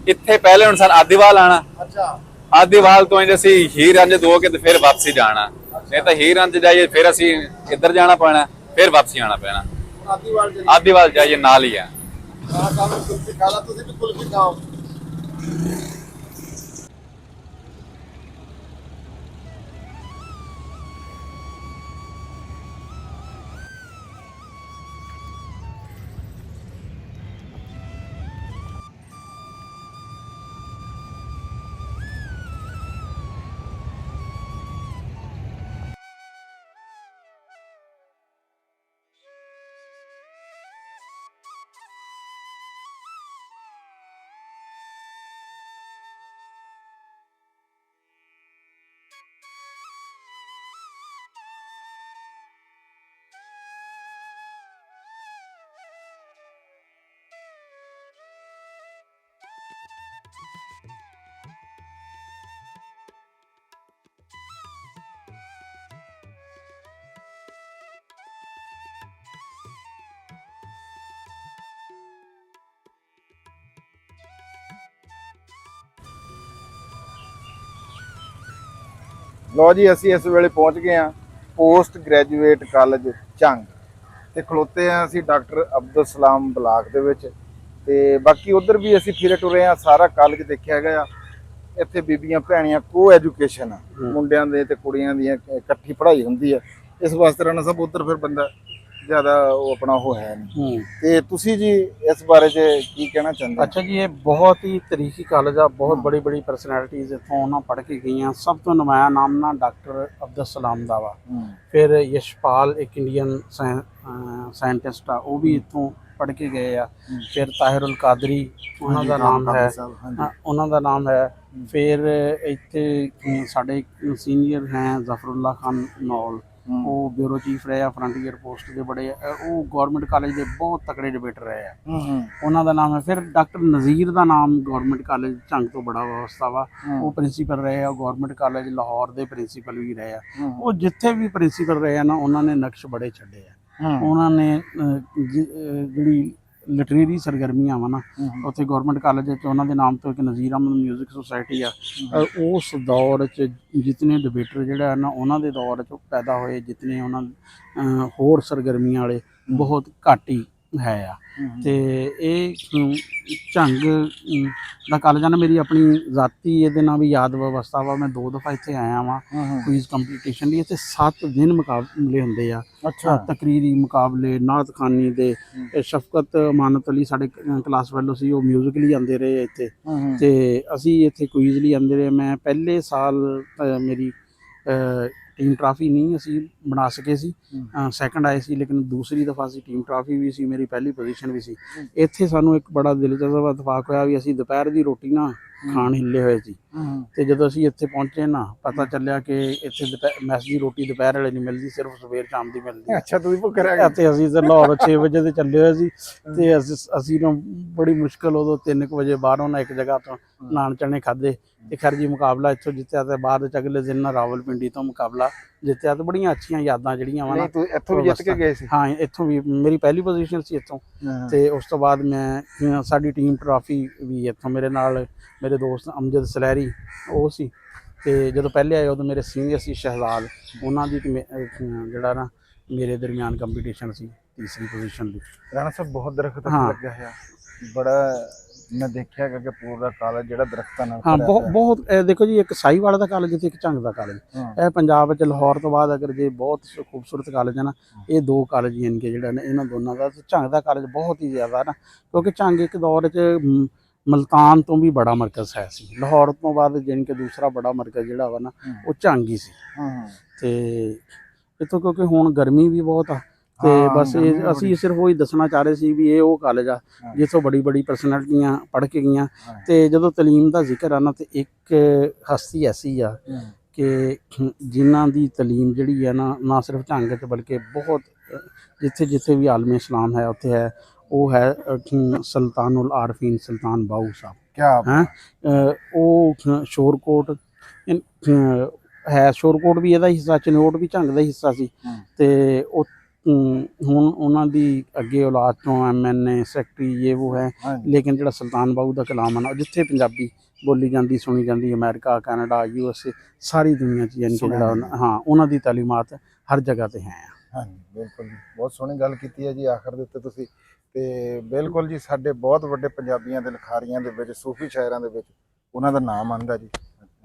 ਇੱਥੇ ਪਹਿਲੇ ਹੁਣ ਸਾਨੂੰ ਆਦੇਵਾਲ ਆਣਾ ਅੱਛਾ ਆਦੇਵਾਲ ਤੋਂ ਇੰਜ ਅਸੀਂ ਹੀਰ ਰਾਂਝੇ ਦੋ ਕੇ ਤੇ ਫਿਰ ਵਾਪਸੀ ਜਾਣਾ ਨਹੀਂ ਤਾਂ ਹੀਰ ਰਾਂਝੇ ਜਾਈਏ ਫਿਰ ਅਸੀਂ ਇੱਧਰ ਜਾਣਾ ਪੈਣਾ ਫਿਰ ਵਾਪਸੀ ਆਣਾ ਪੈਣਾ ਆਦੀਵਾਲ ਜੀ ਆਦੇਵਾਲ ਜਾਈਏ ਨਾਲ ਹੀ ਆ ਸਾਨੂੰ ਕੁਲਫੀ ਖਾ ਲਾ ਤੁਸੀਂ ਵੀ ਕੁਲਫੀ ਖਾਓ ਲੋ ਜੀ ਅਸੀਂ ਇਸ ਵੇਲੇ ਪਹੁੰਚ ਗਏ ਹਾਂ ਪੋਸਟ ਗ੍ਰੈਜੂਏਟ ਕਾਲਜ ਚੰਗ ਤੇ ਖਲੋਤੇ ਆ ਅਸੀਂ ਡਾਕਟਰ ਅਬਦੁਲ ਸਲਾਮ ਬਲਾਕ ਦੇ ਵਿੱਚ ਤੇ ਬਾਕੀ ਉਧਰ ਵੀ ਅਸੀਂ ਫਿਰੇ ਟੁਰੇ ਆ ਸਾਰਾ ਕਾਲਜ ਦੇਖਿਆ ਹੈਗਾ ਆ ਇੱਥੇ ਬੀਬੀਆਂ ਭੈਣੀਆਂ ਕੋ ਐਜੂਕੇਸ਼ਨ ਆ ਮੁੰਡਿਆਂ ਦੇ ਤੇ ਕੁੜੀਆਂ ਦੀਆਂ ਇਕੱਠੀ ਪੜ੍ਹਾਈ ਹੁੰਦੀ ਆ ਇਸ ਵਾਸਤੇ ਰਾਣਾ ਸਾਹਿਬ ਉਧਰ ਫਿਰ ਬੰਦਾ ਜ਼ਿਆਦਾ ਉਹ ਆਪਣਾ ਉਹ ਹੈ ਨਹੀਂ। ਹੂੰ। ਤੇ ਤੁਸੀਂ ਜੀ ਇਸ ਬਾਰੇ 'ਚ ਕੀ ਕਹਿਣਾ ਚਾਹੁੰਦੇ ਹੋ? ਅੱਛਾ ਜੀ, ਇਹ ਬਹੁਤ ਹੀ ਤਾਰੀਖੀ ਕਾਲਜ ਆ, ਬਹੁਤ ਬੜੀ ਬੜੀ ਪਰਸਨੈਲਿਟੀਜ਼ ਇੱਥੋਂ ਉਹਨਾਂ ਪੜ੍ਹ ਕੇ ਗਈਆਂ। ਸਭ ਤੋਂ ਨੁਮਾਇਆ ਨਾਮ ਨਾ ਡਾਕਟਰ ਅਬਦੁਲ ਸਲਾਮ ਦਾ ਵਾ। ਫਿਰ ਯਸ਼ਪਾਲ ਇੱਕ ਇੰਡੀਅਨ ਸਾਇੰਟਿਸਟ ਆ, ਉਹ ਵੀ ਇੱਥੋਂ ਪੜ੍ਹ ਕੇ ਗਏ ਆ। ਫਿਰ ਤਾਹਿਰੁਲ ਕਾਦਰੀ ਉਹਨਾਂ ਦਾ ਨਾਮ ਹੈ, ਉਹਨਾਂ ਦਾ ਨਾਮ ਹੈ। ਫਿਰ ਇੱਥੇ ਸਾਡੇ ਸੀਨੀਅਰ ਹੈ ਜ਼ਫਰੁल्ला ਖਾਨ ਨੌਲ, ਉਹ ਬਿਊਰੋ ਚੀਫ ਰਹੇ ਆ ਫਰੰਟੀਅਰ ਪੋਸਟ ਦੇ ਬੜੇ, ਉਹ ਗਵਰਨਮੈਂਟ ਕਾਲਜ ਦੇ ਬਹੁਤ ਤਕੜੇ ਡਿਬੇਟਰ ਰਹੇ ਆ, ਉਹਨਾਂ ਦਾ ਨਾਮ ਹੈ। ਫਿਰ ਡਾਕਟਰ ਨਜ਼ੀਰ ਦਾ ਨਾਮ ਗਵਰਨਮੈਂਟ ਕਾਲਜ ਝੰਗ ਤੋਂ ਬੜਾ ਵਿਵਸਥਾ ਵਾ, ਉਹ ਪ੍ਰਿੰਸੀਪਲ ਰਹੇ ਆ। ਗਵਰਨਮੈਂਟ ਕਾਲਜ ਲਾਹੌਰ ਦੇ ਪ੍ਰਿੰਸੀਪਲ ਵੀ ਰਹੇ ਆ। ਉਹ ਜਿੱਥੇ ਵੀ ਪ੍ਰਿੰਸੀਪਲ ਰਹੇ ਆ ਨਾ, ਉਹਨਾਂ ਨੇ ਨਕਸ਼ ਬੜੇ ਛੱਡੇ ਆ। ਉਹਨਾਂ ਨੇ ਜਿਹੜੀ ਲਿਟਰੇਰੀ ਸਰਗਰਮੀਆਂ ਵਾ ਨਾ, ਉੱਥੇ ਗਵਰਨਮੈਂਟ ਕਾਲਜ ਵਿੱਚ ਉਹਨਾਂ ਦੇ ਨਾਮ ਤੋਂ ਇੱਕ ਨਜ਼ੀਰ ਅਹਿਮਦ ਮਿਊਜ਼ਿਕ ਸੁਸਾਇਟੀ ਆ। ਉਸ ਦੌਰ 'ਚ ਜਿਤਨੇ ਡਿਬੇਟਰ ਜਿਹੜਾ ਨਾ, ਉਹਨਾਂ ਦੇ ਦੌਰ 'ਚ ਪੈਦਾ ਹੋਏ, ਜਿਤਨੇ ਉਹਨਾਂ ਹੋਰ ਸਰਗਰਮੀਆਂ ਵਾਲੇ ਬਹੁਤ ਘੱਟ ਹੀ ਹੈ ਆ। ਤੇ ਇਹ ਝੰਗ ਦਾ ਕਾਲਜ ਆ ਨਾ, ਮੇਰੀ ਆਪਣੀ ਜ਼ਾਤੀ ਇਹਦੇ ਨਾਲ ਵੀ ਯਾਦ ਵਿਵਸਥਾ ਵਾ। ਮੈਂ 2 ਦਫਾ ਇੱਥੇ ਆਇਆ ਵਾਂ ਕੁਇਜ਼ ਕੰਪੀਟੀਸ਼ਨ ਲਈ। ਇੱਥੇ 7 ਦਿਨ ਮੁਕਾਬਲੇ ਹੁੰਦੇ ਆ। ਅੱਛਾ। ਤਕਰੀਰੀ ਮੁਕਾਬਲੇ, ਨਾਤ ਖਾਨੀ ਦੇ। ਸ਼ਫਕਤ ਅਮਾਨਤ ਅਲੀ ਸਾਡੇ ਕਲਾਸ ਫੈਲੋ ਸੀ, ਉਹ ਮਿਊਜ਼ਿਕਲੀ ਆਉਂਦੇ ਰਹੇ ਇੱਥੇ, ਤੇ ਅਸੀਂ ਇੱਥੇ ਕੁਇਜ਼ ਲਈ ਆਉਂਦੇ ਰਹੇ। ਮੈਂ ਪਹਿਲੇ ਸਾਲ ਮੇਰੀ ਟੀਮ ਟਰਾਫੀ ਨਹੀਂ ਅਸੀਂ ਬਣਾ ਸਕੇ ਸੀ, ਸੈਕੰਡ ਆਏ ਸੀ, ਲੇਕਿਨ ਦੂਸਰੀ ਦਫਾ ਅਸੀਂ ਟੀਮ ਟਰਾਫੀ ਵੀ ਸੀ, ਮੇਰੀ ਪਹਿਲੀ ਪੋਜੀਸ਼ਨ ਵੀ ਸੀ। ਇੱਥੇ ਸਾਨੂੰ ਇੱਕ ਬੜਾ ਦਿਲਚਸਪ ਇਤਫਾਕ ਹੋਇਆ ਵੀ ਅਸੀਂ ਦੁਪਹਿਰ ਦੀ ਰੋਟੀ ਨਾ ਖਾਣ ਹਿੱਲੇ ਹੋਏ ਸੀ, ਤੇ ਜਦੋਂ ਅਸੀਂ ਇੱਥੇ ਪਹੁੰਚੇ ਨਾ, ਪਤਾ ਚੱਲਿਆ ਕਿ ਇੱਥੇ ਮੈਸ ਦੀ ਰੋਟੀ ਦੁਪਹਿਰ ਵੇਲੇ ਨਹੀਂ ਮਿਲਦੀ, ਸਿਰਫ ਸਵੇਰ ਸ਼ਾਮ ਦੀ ਮਿਲਦੀ। ਅੱਛਾ, ਤੁਸੀਂ ਭੁੱਖ ਰਹਿ ਗਏ? ਤੇ ਅਸੀਂ ਤਾਂ ਲਾਹੌਰ 6 ਵਜੇ ਤੇ ਚੱਲੇ ਹੋਏ ਸੀ, ਤੇ ਅਸੀਂ ਨਾ ਬੜੀ ਮੁਸ਼ਕਲ ਉਦੋਂ 3 ਵਜੇ ਬਾਹਰੋਂ ਨਾ ਇੱਕ ਜਗ੍ਹਾ ਤੋਂ ਨਾਨ ਚਣੇ ਖਾਧੇ। ਤੇ ਖੈਰ ਜੀ ਮੁਕਾਬਲਾ ਇੱਥੋਂ ਜਿੱਤਿਆ, ਤੇ ਬਾਅਦ ਵਿੱਚ ਅਗਲੇ ਦਿਨ ਨਾ ਰਾਵਲਪਿੰਡੀ ਤੋਂ ਮੁਕਾਬਲਾ ਜਿੱਤਿਆ। ਤੇ ਬੜੀਆਂ ਅੱਛੀਆਂ ਯਾਦਾਂ ਜਿਹੜੀਆਂ ਵਾ ਨਾ। ਇੱਥੋਂ ਵੀ ਜਿੱਤ ਕੇ ਗਏ ਸੀ? ਹਾਂ, ਇੱਥੋਂ ਵੀ ਮੇਰੀ ਪਹਿਲੀ ਪੋਜੀਸ਼ਨ ਸੀ ਇੱਥੋਂ। ਤੇ ਉਸ ਤੋਂ ਬਾਅਦ ਮੈਂ ਸਾਡੀ ਟੀਮ ਟਰਾਫੀ ਵੀ ਇੱਥੋਂ, ਮੇਰੇ ਨਾਲ ਮੇਰੇ ਦੋਸਤ ਅਮਜਦ ਸਲੈਰੀ ਉਹ ਸੀ। ਤੇ ਜਦੋਂ ਪਹਿਲੇ ਆਏ ਉਦੋਂ ਮੇਰੇ ਸੀਨੀਅਰ ਸੀ ਸ਼ਹਿਜ਼ਾਦ, ਉਹਨਾਂ ਦੀ ਜਿਹੜਾ ਨਾ ਮੇਰੇ ਦਰਮਿਆਨ ਕੰਪੀਟੀਸ਼ਨ ਸੀ, ਤੀਸਰੀ ਪੋਜੀਸ਼ਨ ਦੀ। ਰਾਣਾ ਸਾਹਿਬ ਬਹੁਤ ਦਰਖਤ ਲੱਗਿਆ ਹੋਇਆ, ਬੜਾ ਮੈਂ ਦੇਖਿਆ ਕਿ ਪੂਰਾ ਕਾਲਜ ਜਿਹੜਾ ਦਰਖਤਾਂ ਨਾਲ ਹਾਂ, ਬਹੁਤ ਦੇਖੋ ਜੀ, ਇੱਕ ਸਾਹੀਵਾਲ ਦਾ ਕਾਲਜ ਤੇ ਇੱਕ ਝੰਗ ਦਾ ਕਾਲਜ। ਇਹ ਪੰਜਾਬ ਵਿੱਚ ਲਾਹੌਰ ਤੋਂ ਬਾਅਦ ਅਗਰ ਜੇ ਬਹੁਤ ਖੂਬਸੂਰਤ ਕਾਲਜ ਹੈ ਨਾ, ਇਹ 2 ਕਾਲਜ ਹੀ ਹਨ ਕਿ ਜਿਹੜਾ ਨਾ ਇਹਨਾਂ ਦੋਨਾਂ ਦਾ। ਤੇ ਝੰਗ ਦਾ ਕਾਲਜ ਬਹੁਤ ਹੀ ਜ਼ਿਆਦਾ ਨਾ, ਕਿਉਂਕਿ ਝੰਗ ਇੱਕ ਦੌਰ 'ਚ ਮਲਤਾਨ ਤੋਂ ਵੀ ਬੜਾ ਮਰਕਜ਼ ਹੈ ਸੀ। ਲਾਹੌਰ ਤੋਂ ਬਾਅਦ ਜਾਣੀ ਕਿ ਦੂਸਰਾ ਬੜਾ ਮਰਕਜ਼ ਜਿਹੜਾ ਵਾ ਨਾ, ਉਹ ਝੰਗ ਹੀ ਸੀ। ਤੇ ਇੱਥੋਂ ਕਿਉਂਕਿ ਹੁਣ ਗਰਮੀ ਵੀ ਬਹੁਤ ਆ, ਤੇ ਬਸ ਅਸੀਂ ਸਿਰਫ ਉਹੀ ਦੱਸਣਾ ਚਾਹ ਰਹੇ ਸੀ ਵੀ ਇਹ ਉਹ ਕਾਲਜ ਆ ਜਿੱਥੋਂ ਬੜੀ ਬੜੀ ਪਰਸਨੈਲਿਟੀਆਂ ਪੜ੍ਹ ਕੇ ਗਈਆਂ। ਤੇ ਜਦੋਂ ਤਲੀਮ ਦਾ ਜ਼ਿਕਰ ਆ ਨਾ, ਤੇ ਇੱਕ ਹਸਤੀ ਐਸੀ ਆ ਕਿ ਜਿਨ੍ਹਾਂ ਦੀ ਤਲੀਮ ਜਿਹੜੀ ਹੈ ਨਾ ਸਿਰਫ ਝੰਗ 'ਚ ਬਲਕਿ ਬਹੁਤ ਜਿੱਥੇ ਜਿੱਥੇ ਵੀ ਆਲਮ ਇਸਲਾਮ ਹੈ ਉੱਥੇ ਹੈ, ਉਹ ਹੈ ਸੁਲਤਾਨੁਲ ਆਰਫੀਨ ਸੁਲਤਾਨ ਬਾਊ ਸਾਹਿਬ। ਕਿਆ ਹੈ ਉਹ ਸ਼ੋਰਕੋਟ ਹੈ, ਸ਼ੋਰਕੋਟ ਵੀ ਇਹਦਾ ਹਿੱਸਾ, ਚਨੋਟ ਵੀ ਝੰਗ ਦਾ ਹਿੱਸਾ ਸੀ। ਤੇ ਉਹ ਹੁਣ ਉਹਨਾਂ ਦੀ ਅੱਗੇ ਔਲਾਦ ਤੋਂ MNA ਸੈਕਟਰੀ ਇਹ ਉਹ ਹੈ, ਲੇਕਿਨ ਜਿਹੜਾ ਸੁਲਤਾਨ ਬਾਊ ਦਾ ਕਲਾਮ ਹੈ ਨਾ, ਜਿੱਥੇ ਪੰਜਾਬੀ ਬੋਲੀ ਜਾਂਦੀ ਸੁਣੀ ਜਾਂਦੀ, ਅਮਰੀਕਾ, ਕੈਨੇਡਾ, USA, ਸਾਰੀ ਦੁਨੀਆ 'ਚ ਯਾਨੀ ਕਿ ਜਿਹੜਾ ਹਾਂ ਉਹਨਾਂ ਦੀ ਤਾਲੀਮਾਤ ਹਰ ਜਗ੍ਹਾ 'ਤੇ ਹੈ। ਹਾਂਜੀ, ਬਿਲਕੁਲ ਜੀ, ਬਹੁਤ ਸੋਹਣੀ ਗੱਲ ਕੀਤੀ ਹੈ ਜੀ ਆਖਰ ਦੇ ਉੱਤੇ ਤੁਸੀਂ। ਤੇ ਬਿਲਕੁਲ ਜੀ, ਸਾਡੇ ਬਹੁਤ ਵੱਡੇ ਪੰਜਾਬੀਆਂ ਦੇ ਲਿਖਾਰੀਆਂ ਦੇ ਵਿੱਚ, ਸੂਫੀ ਸ਼ਾਇਰਾਂ ਦੇ ਵਿੱਚ ਉਹਨਾਂ ਦਾ ਨਾਮ ਆਉਂਦਾ ਜੀ,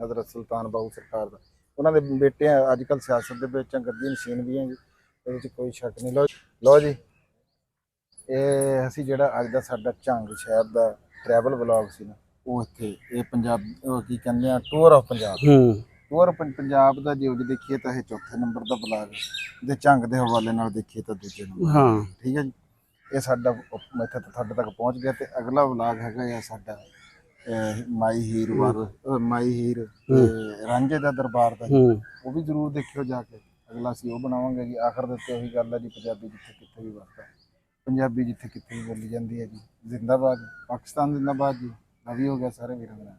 ਹਜ਼ਰਤ ਸੁਲਤਾਨ ਬਾਊ ਸਰਕਾਰ ਦਾ। ਉਹਨਾਂ ਦੇ ਬੇਟੇ ਅੱਜ ਕੱਲ੍ਹ ਸਿਆਸਤ ਦੇ ਵਿੱਚ ਗੱਦੀ ਨਸ਼ੀਨ ਵੀ ਹੈ ਜੀ, ਇਹਦੇ 'ਚ ਕੋਈ ਸ਼ੱਕ ਨਹੀਂ। ਲਓ ਜੀ, ਇਹ ਅਸੀਂ ਜਿਹੜਾ ਅੱਜ ਦਾ ਸਾਡਾ ਝੰਗ ਸ਼ਹਿਰ ਦਾ ਟਰੈਵਲ ਵਲੌਗ ਸੀ ਨਾ, ਉਹ ਇੱਥੇ ਇਹ ਪੰਜਾਬ ਕੀ ਕਹਿੰਦੇ ਆ, tour of Punjab. Tour Punjab ਦਾ ਜੇ ਦੇਖੀਏ ਤਾਂ ਇਹ 4ਥੇ ਨੰਬਰ ਦਾ ਵਲੌਗ ਹੈ, ਤੇ ਝੰਗ ਦੇ ਹਵਾਲੇ ਨਾਲ ਦੇਖੀਏ ਤਾਂ 2 ਨੰਬਰ। ਠੀਕ ਹੈ ਜੀ, ਇਹ ਸਾਡਾ ਇੱਥੇ ਤੁਹਾਡੇ ਤੱਕ ਪਹੁੰਚ ਗਿਆ। ਤੇ ਅਗਲਾ ਵਲੌਗ ਹੈਗਾ ਆ ਸਾਡਾ ਮਾਈ ਹੀਰ ਰਾਂਝੇ ਦਾ ਦਰਬਾਰ ਦਾ, ਉਹ ਵੀ ਜ਼ਰੂਰ ਦੇਖਿਓ ਜਾ ਕੇ। ਅਗਲਾ ਅਸੀਂ ਉਹ ਬਣਾਵਾਂਗੇ ਜੀ। ਆਖਰ ਦੇ ਉੱਤੇ ਉਹੀ ਗੱਲ ਹੈ ਜੀ, ਪੰਜਾਬੀ ਜਿੱਥੇ ਕਿੱਥੇ ਵੀ ਵਸਦਾ, ਪੰਜਾਬੀ ਜਿੱਥੇ ਕਿੱਥੇ ਵੀ ਬੋਲੀ ਜਾਂਦੀ ਹੈ ਜੀ। ਜ਼ਿੰਦਾਬਾਦ ਪਾਕਿਸਤਾਨ, ਜ਼ਿੰਦਾਬਾਦ ਜੀ। ਲਵ ਯੂ ਹੋ ਗਿਆ ਸਾਰੇ ਵੀਰਾਂ ਦਾ।